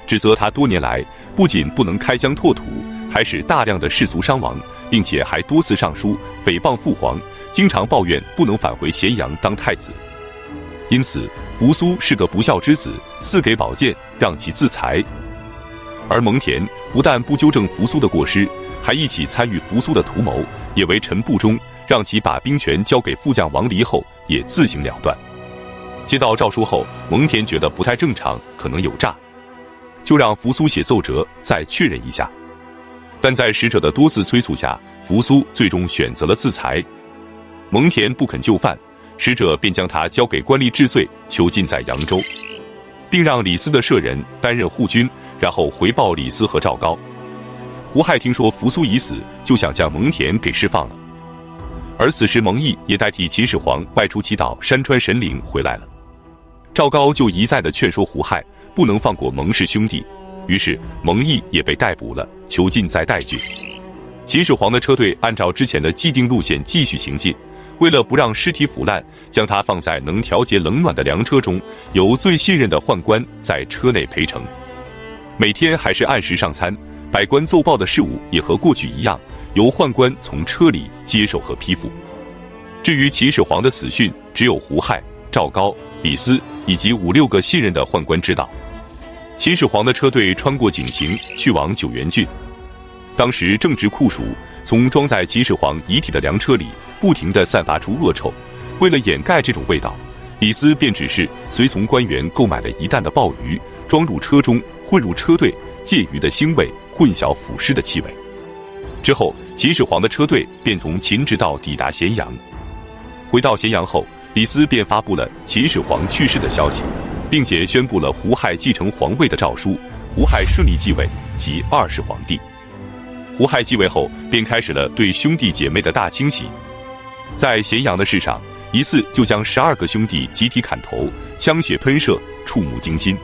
指责他多年来不仅不能开疆拓土，还使大量的士卒伤亡，并且还多次上书诽谤父皇，经常抱怨不能返回咸阳当太子。因此扶苏是个不孝之子，赐给宝剑让其自裁。而蒙恬不但不纠正扶苏的过失，还一起参与扶苏的图谋，也为臣不忠，让其把兵权交给副将王离后，也自行了断。接到诏书后，蒙恬觉得不太正常，可能有诈，就让扶苏写奏折再确认一下。但在使者的多次催促下，扶苏最终选择了自裁。蒙恬不肯就范，使者便将他交给官吏治罪，囚禁在扬州，并让李斯的舍人担任护军，然后回报李斯和赵高。胡亥听说扶苏已死，就想将蒙恬给释放了。而此时蒙毅也代替秦始皇外出祈祷山川神灵回来了。赵高就一再地劝说胡亥不能放过蒙氏兄弟，于是蒙毅也被逮捕了，囚禁在代郡。秦始皇的车队按照之前的既定路线继续行进，为了不让尸体腐烂，将他放在能调节冷暖的粮车中，由最信任的宦官在车内陪乘。每天还是按时上餐，百官奏报的事务也和过去一样，由宦官从车里接手和批复。至于秦始皇的死讯，只有胡亥、赵高、李斯以及5-6个信任的宦官知道。秦始皇的车队穿过井陉，去往九原郡。当时正值酷暑，从装载秦始皇遗体的粮车里不停地散发出恶臭。为了掩盖这种味道，李斯便指示随从官员购买了1担的鲍鱼，装入车中，混入车队，借鱼的腥味混淆腐尸的气味。之后秦始皇的车队便从秦直道抵达咸阳。回到咸阳后，李斯便发布了秦始皇去世的消息，并且宣布了胡亥继承皇位的诏书，胡亥顺利继位，即2世皇帝。胡亥继位后，便开始了对兄弟姐妹的大清洗。在咸阳的事上，一次就将12个兄弟集体砍头，枪血喷射，触目惊心。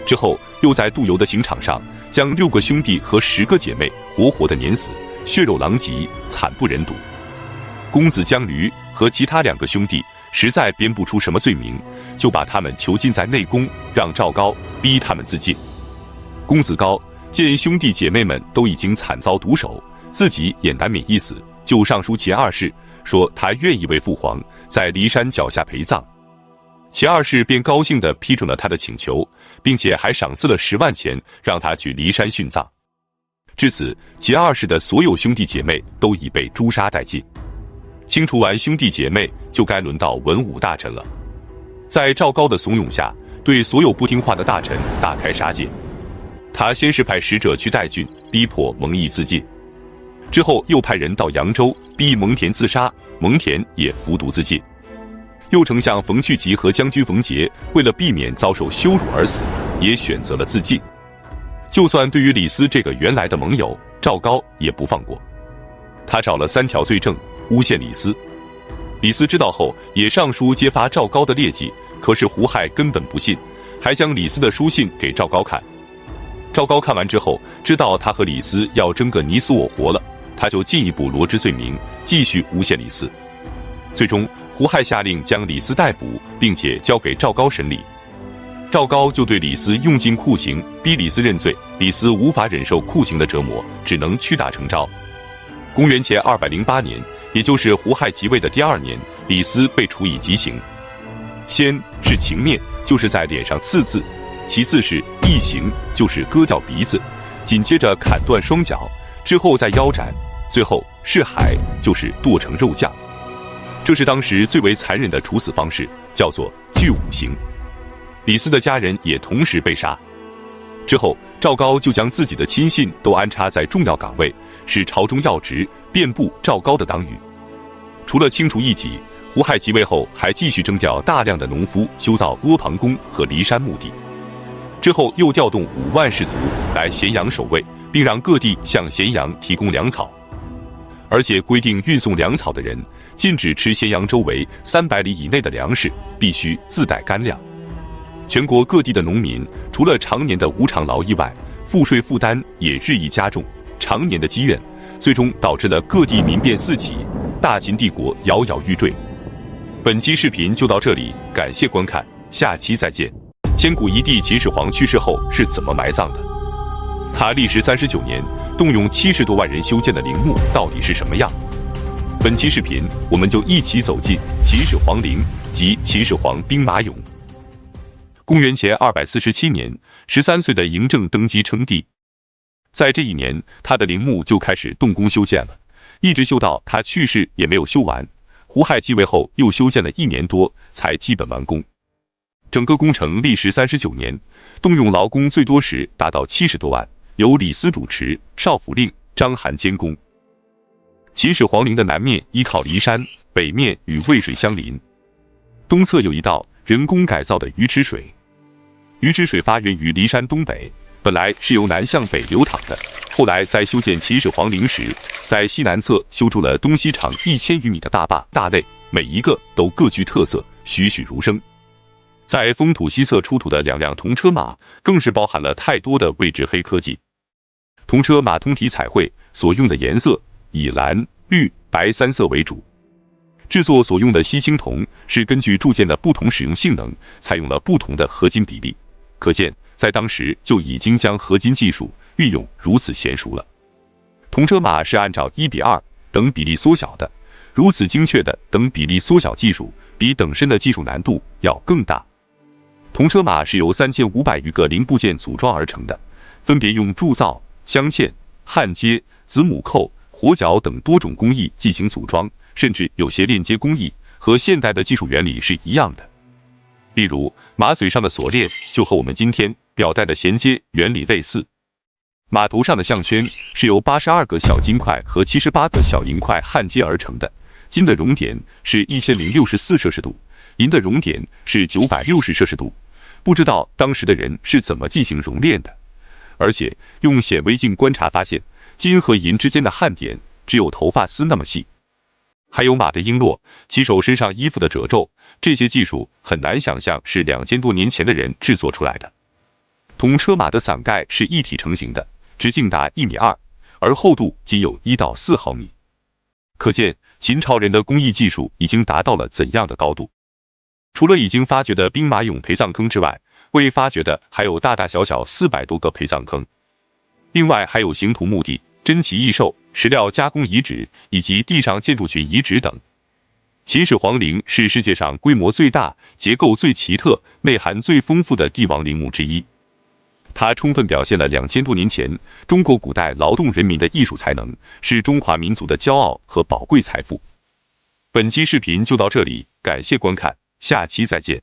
之后又在渡游的刑场上，将6个兄弟和10个姐妹活活地碾死，血肉狼藉，惨不忍睹。公子姜驴和其他2个兄弟实在编不出什么罪名，就把他们囚禁在内宫，让赵高逼他们自尽。公子高见兄弟姐妹们都已经惨遭毒手，自己也难免一死，就上书秦2世，说他愿意为父皇在骊山脚下陪葬。秦2世便高兴地批准了他的请求，并且还赏赐了10万钱，让他去骊山殉葬。至此，秦2世的所有兄弟姐妹都已被诛杀殆尽。清除完兄弟姐妹，就该轮到文武大臣了。在赵高的怂恿下，对所有不听话的大臣大开杀戒。他先是派使者去代郡，逼迫蒙毅自尽，之后又派人到扬州逼蒙恬自杀，蒙恬也服毒自尽。右丞相冯去疾和将军冯杰为了避免遭受羞辱而死，也选择了自尽。就算对于李斯这个原来的盟友，赵高也不放过。他找了3条罪证诬陷李斯。李斯知道后也上书揭发赵高的劣迹，可是胡亥根本不信，还将李斯的书信给赵高看。赵高看完之后，知道他和李斯要争个你死我活了，他就进一步罗织罪名，继续诬陷李斯。最终胡亥下令将李斯逮捕，并且交给赵高审理。赵高就对李斯用尽酷刑，逼李斯认罪。李斯无法忍受酷刑的折磨，只能屈打成招。公元前208年，也就是胡亥即位的第2年，李斯被处以极刑。先是情面，就是在脸上刺字，其次是一一刑就是割掉鼻子，紧接着砍断双脚，之后再腰斩，最后是海，就是剁成肉酱。这是当时最为残忍的处死方式，叫做锯五刑。李斯的家人也同时被杀。之后，赵高就将自己的亲信都安插在重要岗位，是朝中要职，遍布赵高的党羽。除了清除异己，胡亥即位后还继续征调大量的农夫修造阿房宫和骊山墓地。之后又调动5万士卒来咸阳守卫，并让各地向咸阳提供粮草，而且规定运送粮草的人禁止吃咸阳周围300里以内的粮食，必须自带干粮。全国各地的农民除了常年的无偿劳役外，赋税负担也日益加重，常年的积怨最终导致了各地民变四起，大秦帝国摇摇欲坠。本期视频就到这里，感谢观看，下期再见。千古一帝秦始皇去世后是怎么埋葬的？他历时39年，动用70多万人修建的陵墓到底是什么样？本期视频我们就一起走进秦始皇陵及秦始皇兵马俑。公元前247年，13岁的嬴政登基称帝。在这一年，他的陵墓就开始动工修建了，一直修到他去世也没有修完。胡亥继位后又修建了1年多，才基本完工。整个工程历时39年，动用劳工最多时达到70多万，由李斯主持，少府令章邯监工。秦始皇陵的南面依靠骊山，北面与渭水相邻，东侧有一道人工改造的鱼池水。鱼池水发源于骊山东北，本来是由南向北流淌的，后来在修建秦始皇陵时，在西南侧修筑了东西长1000余米的大坝大内，每一个都各具特色，栩栩如生。在封土西侧出土的2辆铜车马，更是包含了太多的未知黑科技。铜车马通体彩绘，所用的颜色以蓝、绿、白3色为主。制作所用的锡青铜是根据铸件的不同使用性能，采用了不同的合金比例。可见，在当时就已经将合金技术运用如此娴熟了。铜车马是按照1:2等比例缩小的，如此精确的等比例缩小技术，比等身的技术难度要更大。铜车马是由3500余个零部件组装而成的，分别用铸造、镶嵌、焊接、子母扣、活绞等多种工艺进行组装，甚至有些链接工艺和现代的技术原理是一样的。例如，马嘴上的锁链就和我们今天表带的衔接原理类似。马头上的项圈是由82个小金块和78个小银块焊接而成的，金的熔点是1064摄氏度，银的熔点是960摄氏度。不知道当时的人是怎么进行熔炼的，而且用显微镜观察发现，金和银之间的焊点只有头发丝那么细。还有马的璎珞、骑手身上衣服的褶皱，这些技术很难想象是2000多年前的人制作出来的。铜车马的伞盖是一体成型的，直径达1.2米，而厚度仅有1到4毫米。可见秦朝人的工艺技术已经达到了怎样的高度。除了已经发掘的兵马俑陪葬坑之外，未发掘的还有大大小小400多个陪葬坑。另外还有刑徒墓地、珍奇异兽、石料加工遗址以及地上建筑群遗址等。秦始皇陵是世界上规模最大、结构最奇特、内涵最丰富的帝王陵墓之一。它充分表现了2000多年前中国古代劳动人民的艺术才能，是中华民族的骄傲和宝贵财富。本期视频就到这里，感谢观看，下期再见。